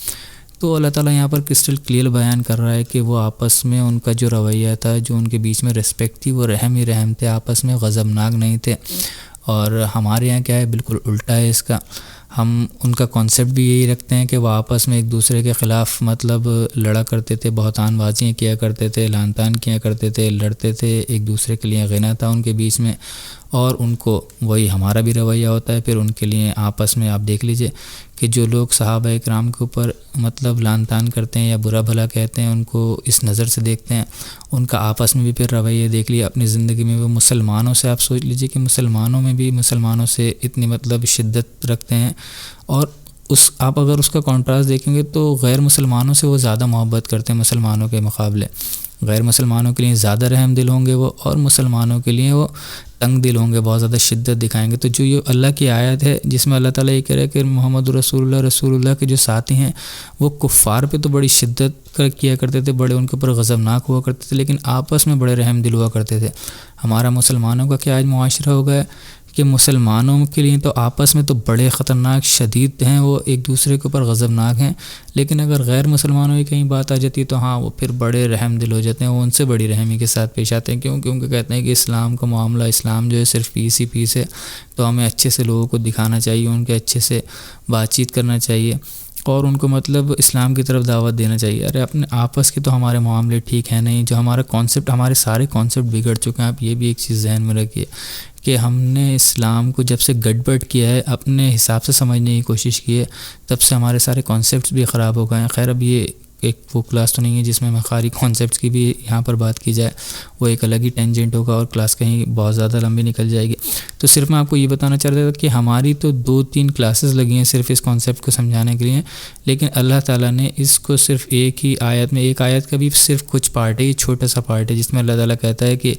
تو اللہ تعالیٰ یہاں پر کرسٹل کلیئر بیان کر رہا ہے کہ وہ آپس میں ان کا جو رویہ تھا، جو ان کے بیچ میں رسپیکٹ تھی، وہ رحم ہی رحم تھے، آپس میں غضبناک نہیں تھے۔ اور ہمارے یہاں کیا ہے، بالکل الٹا ہے اس کا، ہم ان کا کانسیپٹ بھی یہی رکھتے ہیں کہ وہ آپس میں ایک دوسرے کے خلاف مطلب لڑا کرتے تھے، بہتان بازیاں کیا کرتے تھے، لعن طعن کیا کرتے تھے، لڑتے تھے، ایک دوسرے کے لیے غنا تھا ان کے بیچ میں، اور ان کو وہی ہمارا بھی رویہ ہوتا ہے پھر ان کے لیے آپس میں۔ آپ دیکھ لیجئے کہ جو لوگ صحابہ اکرام کے اوپر مطلب لعن طعن کرتے ہیں یا برا بھلا کہتے ہیں، ان کو اس نظر سے دیکھتے ہیں، ان کا آپس میں بھی پھر رویہ دیکھ لیے اپنی زندگی میں۔ وہ مسلمانوں سے آپ سوچ لیجئے کہ مسلمانوں میں بھی مسلمانوں سے اتنی مطلب شدت رکھتے ہیں، اور آپ اگر اس کا کنٹراسٹ دیکھیں گے تو غیر مسلمانوں سے وہ زیادہ محبت کرتے ہیں مسلمانوں کے مقابلے۔ غیر مسلمانوں کے لیے زیادہ رحم دل ہوں گے وہ، اور مسلمانوں کے لیے وہ تنگ دل ہوں گے، بہت زیادہ شدت دکھائیں گے۔ تو جو یہ اللہ کی آیت ہے جس میں اللہ تعالیٰ یہ کہہ رہا ہے کہ محمد رسول اللہ کے جو ساتھی ہیں وہ کفار پہ تو بڑی شدت کیا کرتے تھے، بڑے ان کے اوپر غضبناک ہوا کرتے تھے، لیکن آپس میں بڑے رحم دل ہوا کرتے تھے۔ ہمارا مسلمانوں کا کیا آج معاشرہ ہو گیا ہے کہ مسلمانوں کے لیے تو آپس میں تو بڑے خطرناک شدید ہیں، وہ ایک دوسرے کے اوپر غضبناک ہیں، لیکن اگر غیر مسلمانوں کی کہیں بات آ جاتی ہے تو ہاں وہ پھر بڑے رحم دل ہو جاتے ہیں، وہ ان سے بڑی رحمی کے ساتھ پیش آتے ہیں، کیونکہ کہتے ہیں کہ اسلام کا معاملہ، اسلام جو ہے صرف پیس ہی پیس ہے، تو ہمیں اچھے سے لوگوں کو دکھانا چاہیے، ان کے اچھے سے بات چیت کرنا چاہیے، اور ان کو مطلب اسلام کی طرف دعوت دینا چاہیے۔ ارے اپنے آپس کے تو ہمارے معاملے ٹھیک ہیں نہیں، جو ہمارا کانسیپٹ، ہمارے سارے کانسیپٹ بگڑ چکے ہیں۔ آپ یہ بھی ایک چیز ذہن میں رکھیے کہ ہم نے اسلام کو جب سے گڑبڑ کیا ہے، اپنے حساب سے سمجھنے کی کوشش کی ہے، تب سے ہمارے سارے کانسیپٹس بھی خراب ہو گئے ہیں۔ خیر اب یہ ایک وہ کلاس تو نہیں ہے جس میں مخاری کانسیپٹس کی بھی یہاں پر بات کی جائے، وہ ایک الگ ہی ٹینجنٹ ہوگا اور کلاس کہیں بہت زیادہ لمبی نکل جائے گی۔ تو صرف میں آپ کو یہ بتانا چاہ رہا تھا کہ ہماری تو 2-3 کلاسز لگی ہیں صرف اس کانسیپٹ کو سمجھانے کے لیے، لیکن اللہ تعالیٰ نے اس کو صرف ایک ہی آیت میں، ایک آیت کا بھی صرف کچھ پارٹ ہے، یہ چھوٹا سا پارٹ ہے جس میں اللہ تعالیٰ کہتا ہے کہ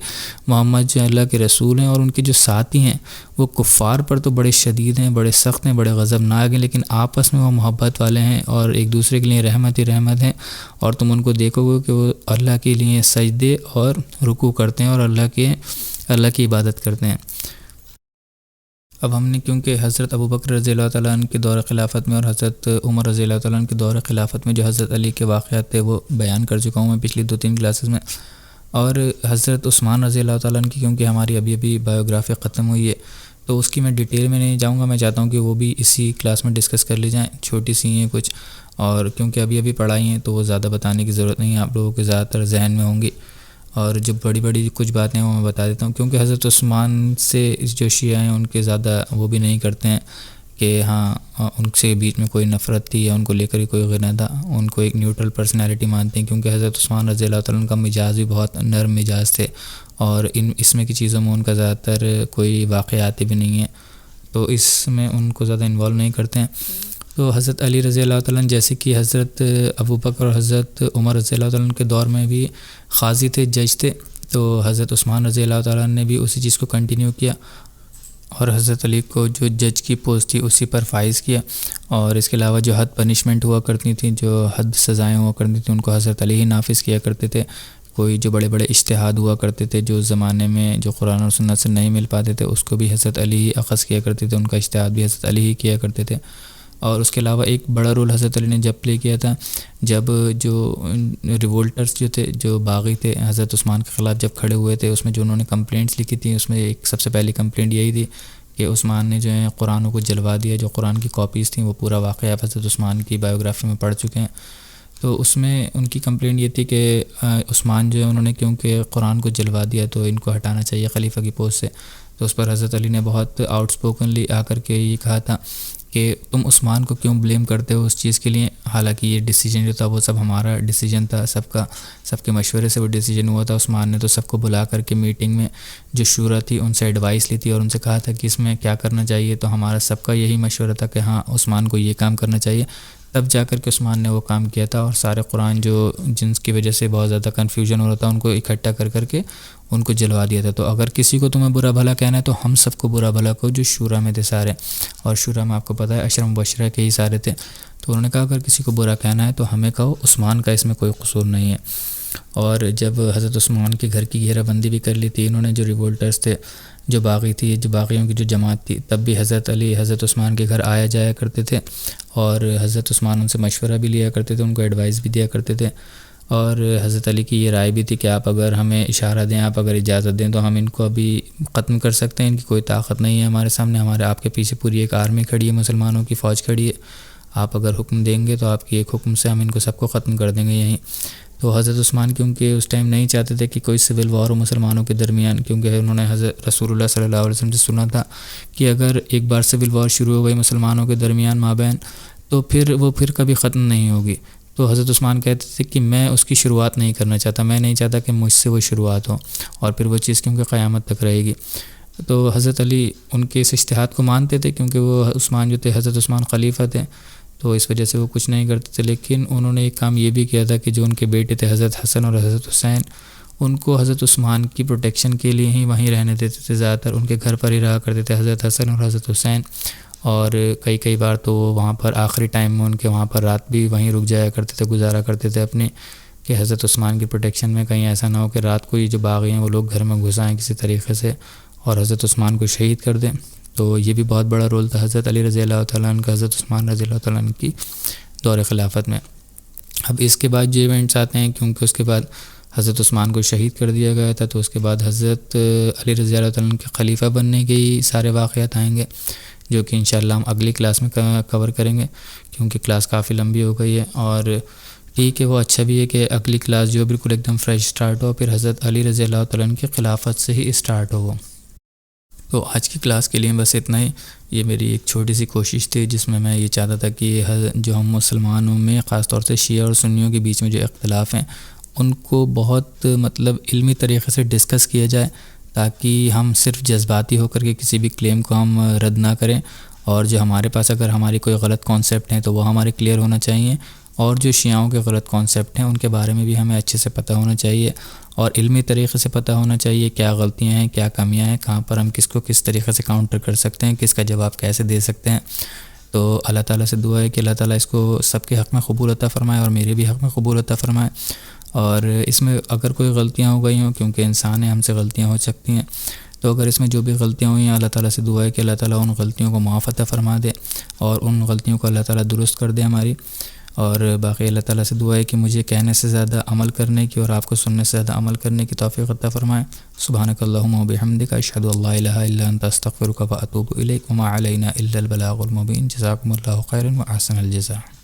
محمد جو اللہ کے رسول ہیں اور ان کے جو ساتھی ہیں وہ کفار پر تو بڑے شدید ہیں، بڑے سخت ہیں، بڑے غضبناک ہیں، لیکن آپس میں وہ محبت والے ہیں اور ایک دوسرے کے لیے رحمت ہی رحمت ہیں، اور تم ان کو دیکھو گے کہ وہ اللہ کے لیے سجدے اور رکوع کرتے ہیں اور اللہ کی عبادت کرتے ہیں۔ اب ہم نے کیونکہ حضرت ابوبکر رضی اللہ تعالیٰ عنہ کے دور خلافت میں اور حضرت عمر رضی اللہ تعالیٰ عنہ کے دور خلافت میں جو حضرت علی کے واقعات تھے وہ بیان کر چکا ہوں میں پچھلی 2-3 کلاسز میں، اور حضرت عثمان رضی اللہ تعالیٰ عنہ کی کیونکہ ہماری ابھی بایوگرافی ختم ہوئی ہے تو اس کی میں ڈیٹیل میں نہیں جاؤں گا، میں چاہتا ہوں کہ وہ بھی اسی کلاس میں ڈسکس کر لی جائیں، چھوٹی سی ہیں کچھ، اور کیونکہ ابھی پڑھائی ہیں تو وہ زیادہ بتانے کی ضرورت نہیں ہے، آپ لوگوں کے زیادہ تر ذہن میں ہوں گی، اور جو بڑی کچھ باتیں ہیں وہ میں بتا دیتا ہوں، کیونکہ حضرت عثمان سے جو شیعہ ہیں ان کے زیادہ وہ بھی نہیں کرتے ہیں کہ ہاں ان سے بیچ میں کوئی نفرت تھی یا ان کو لے کر ہی کوئی غنا تھا، ان کو ایک نیوٹرل پرسنالٹی مانتے ہیں، کیونکہ حضرت عثمان رضی اللہ تعالیٰ عنہ کا مزاج بھی بہت نرم مزاج تھے، اور اس میں کی چیزوں میں ان کا زیادہ تر کوئی واقعات بھی نہیں ہیں، تو اس میں ان کو زیادہ انوالو نہیں کرتے ہیں۔ تو حضرت علی رضی اللہ تعالیٰ عنہ جیسے کہ حضرت ابوبکر اور حضرت عمر رضی اللہ تعالیٰ عنہ کے دور میں بھی قاضی تھے، جج تھے، تو حضرت عثمان رضی اللہ تعالیٰ عنہ نے بھی اسی چیز کو کنٹینیو کیا، اور حضرت علی کو جو جج کی پوسٹ تھی اسی پر فائز کیا، اور اس کے علاوہ جو حد پنشمنٹ ہوا کرتی تھیں، جو حد سزائیں ہوا کرتی تھیں، ان کو حضرت علی ہی نافذ کیا کرتے تھے۔ کوئی جو بڑے اجتہاد ہوا کرتے تھے جو زمانے میں جو قرآن اور سنت سے نہیں مل پاتے تھے، اس کو بھی حضرت علی ہی اخذ کیا کرتے تھے، ان کا اجتہاد بھی حضرت علی ہی کیا کرتے تھے۔ اور اس کے علاوہ ایک بڑا رول حضرت علی نے جب پلے کیا تھا، جب جو ریولٹرز جو تھے، جو باغی تھے حضرت عثمان کے خلاف جب کھڑے ہوئے تھے، اس میں جو انہوں نے کمپلینٹس لکھی تھیں، اس میں ایک سب سے پہلی کمپلینٹ یہی تھی کہ عثمان نے جو ہے قرآن کو جلوا دیا، جو قرآن کی کاپیز تھیں وہ پورا واقعہ آپ حضرت عثمان کی بایوگرافی میں پڑھ چکے ہیں۔ تو اس میں ان کی کمپلینٹ یہ تھی کہ عثمان جو ہے انہوں نے کیونکہ قرآن کو جلوا دیا تو ان کو ہٹانا چاہیے خلیفہ کی پوسٹ سے، تو اس پر حضرت علی نے بہت آؤٹ اسپوکنلی آ کر کے یہ کہا تھا کہ تم عثمان کو کیوں بلیم کرتے ہو اس چیز کے لیے، حالانکہ یہ ڈیسیجن جو تھا وہ سب ہمارا ڈیسیجن تھا، سب کے مشورے سے وہ ڈیسیجن ہوا تھا۔ عثمان نے تو سب کو بلا کر کے میٹنگ میں جو شورا تھی ان سے ایڈوائس لی تھی اور ان سے کہا تھا کہ اس میں کیا کرنا چاہیے، تو ہمارا سب کا یہی مشورہ تھا کہ ہاں عثمان کو یہ کام کرنا چاہیے، تب جا کر کے عثمان نے وہ کام کیا تھا، اور سارے قرآن جن کی وجہ سے بہت زیادہ کنفیوژن ہو رہا تھا ان کو اکٹھا کر کے ان کو جلوا دیا تھا۔ تو اگر کسی کو تمہیں برا بھلا کہنا ہے تو ہم سب کو برا بھلا کہو جو شورا میں تھے سارے، اور شورا میں آپ کو پتہ ہے اشرم مبشرہ کے ہی سارے تھے، تو انہوں نے کہا اگر کسی کو برا کہنا ہے تو ہمیں کہو، عثمان کا اس میں کوئی قصور نہیں ہے۔ اور جب حضرت عثمان کے گھر کی گھیرہ بندی بھی کر لی تھی انہوں نے، جو ریولٹرز تھے، جو باغی تھی، جو باغیوں کی جو جماعت تھی، تب بھی حضرت علی حضرت عثمان کے گھر آیا جایا کرتے تھے، اور حضرت عثمان ان سے مشورہ بھی لیا کرتے تھے، ان کو ایڈوائس بھی دیا کرتے تھے۔ اور حضرت علی کی یہ رائے بھی تھی کہ آپ اگر ہمیں اشارہ دیں، آپ اگر اجازت دیں تو ہم ان کو ابھی ختم کر سکتے ہیں، ان کی کوئی طاقت نہیں ہے ہمارے سامنے، آپ کے پیچھے پوری ایک آرمی کھڑی ہے، مسلمانوں کی فوج کھڑی ہے، آپ اگر حکم دیں گے تو آپ کی ایک حکم سے ہم ان کو سب کو ختم کر دیں گے یہیں۔ تو حضرت عثمان کیونکہ اس ٹائم نہیں چاہتے تھے کہ کوئی سول وار ہو مسلمانوں کے درمیان، کیونکہ انہوں نے حضرت رسول اللہ صلی اللہ علیہ وسلم سے سنا تھا کہ اگر ایک بار سول وار شروع ہو گئی مسلمانوں کے درمیان مابین تو پھر کبھی ختم نہیں ہوگی۔ تو حضرت عثمان کہتے تھے کہ میں اس کی شروعات نہیں کرنا چاہتا، میں نہیں چاہتا کہ مجھ سے وہ شروعات ہو، اور پھر وہ چیز کیونکہ قیامت تک رہے گی۔ تو حضرت علی ان کے اس اجتہاد کو مانتے تھے، کیونکہ وہ عثمان جو تھے، حضرت عثمان خلیفہ تھے، تو اس وجہ سے وہ کچھ نہیں کرتے تھے۔ لیکن انہوں نے ایک کام یہ بھی کیا تھا کہ جو ان کے بیٹے تھے حضرت حسن اور حضرت حسین، ان کو حضرت عثمان کی پروٹیکشن کے لیے ہی وہیں رہنے دیتے تھے، زیادہ تر ان کے گھر پر ہی رہا کرتے تھے حضرت حسن اور حضرت حسین، اور کئی بار تو وہ وہاں پر آخری ٹائم میں ان کے وہاں پر رات بھی وہیں رک جایا کرتے تھے، گزارا کرتے تھے اپنی، کہ حضرت عثمان کی پروٹیکشن میں کہیں ایسا نہ ہو کہ رات کو یہ جو باغی ہیں وہ لوگ گھر میں گھس آئیں کسی طریقے سے اور حضرت عثمان کو شہید کر دیں۔ تو یہ بھی بہت بڑا رول تھا حضرت علی رضی اللہ تعالیٰ عنہ کا حضرت عثمان رضی اللہ تعالیٰ عنہ کی دور خلافت میں۔ اب اس کے بعد جو ایونٹس آتے ہیں، کیونکہ اس کے بعد حضرت عثمان کو شہید کر دیا گیا تھا، تو اس کے بعد حضرت علی رضی اللہ تعالیٰ عنہ کے خلیفہ بننے کے سارے واقعات آئیں گے، جو کہ انشاءاللہ ہم اگلی کلاس میں کور کریں گے، کیونکہ کلاس کافی لمبی ہو گئی ہے۔ اور ٹھیک ہے، وہ اچھا بھی ہے کہ اگلی کلاس جو بالکل ایک دم فریش سٹارٹ ہو، پھر حضرت علی رضی اللہ تعالیٰ عنہ کی خلافت سے ہی سٹارٹ ہو۔ تو آج کی کلاس کے لیے بس اتنا ہی، یہ میری ایک چھوٹی سی کوشش تھی جس میں یہ چاہتا تھا کہ جو ہم مسلمانوں میں خاص طور سے شیعہ اور سنیوں کے بیچ میں جو اختلاف ہیں ان کو بہت علمی طریقے سے ڈسکس کیا جائے، تاکہ ہم صرف جذباتی ہو کر کے کسی بھی کلیم کو ہم رد نہ کریں، اور جو ہمارے پاس اگر ہماری کوئی غلط کانسیپٹ ہیں تو وہ ہمارے کلیئر ہونا چاہیے، اور جو شیعوں کے غلط کانسیپٹ ہیں ان کے بارے میں بھی ہمیں اچھے سے پتہ ہونا چاہیے، اور علمی طریقے سے پتہ ہونا چاہیے کیا غلطیاں ہیں، کیا کمیاں ہیں، کہاں پر ہم کس کو کس طریقے سے کاؤنٹر کر سکتے ہیں، کس کا جواب کیسے دے سکتے ہیں۔ تو اللہ تعالیٰ سے دعا ہے کہ اللہ تعالیٰ اس کو سب کے حق میں قبول عطا فرمائے اور میرے بھی حق میں قبول عطا فرمائے۔ اور اس میں اگر کوئی غلطیاں ہو گئی ہوں، کیونکہ انسان ہیں، ہم سے غلطیاں ہو سکتی ہیں، تو اگر اس میں جو بھی غلطیاں ہوئی ہیں اللہ تعالیٰ سے دعا ہے کہ اللہ تعالیٰ ان غلطیوں کو معاف عطا فرما دے اور ان غلطیوں کو اللہ تعالیٰ درست کر دے ہماری۔ اور باقی اللہ تعالیٰ سے دعا ہے کہ مجھے کہنے سے زیادہ عمل کرنے کی اور آپ کو سننے سے زیادہ عمل کرنے کی توفیق عطا فرمائے۔ سبحانک اللہم و بحمدک، اشہد ان لا الہ الا انت، استغفرک و اتوب الیک، وما علینا الا البلاغ المبین۔ جزاکم اللہ خیرا و احسن الجزاء۔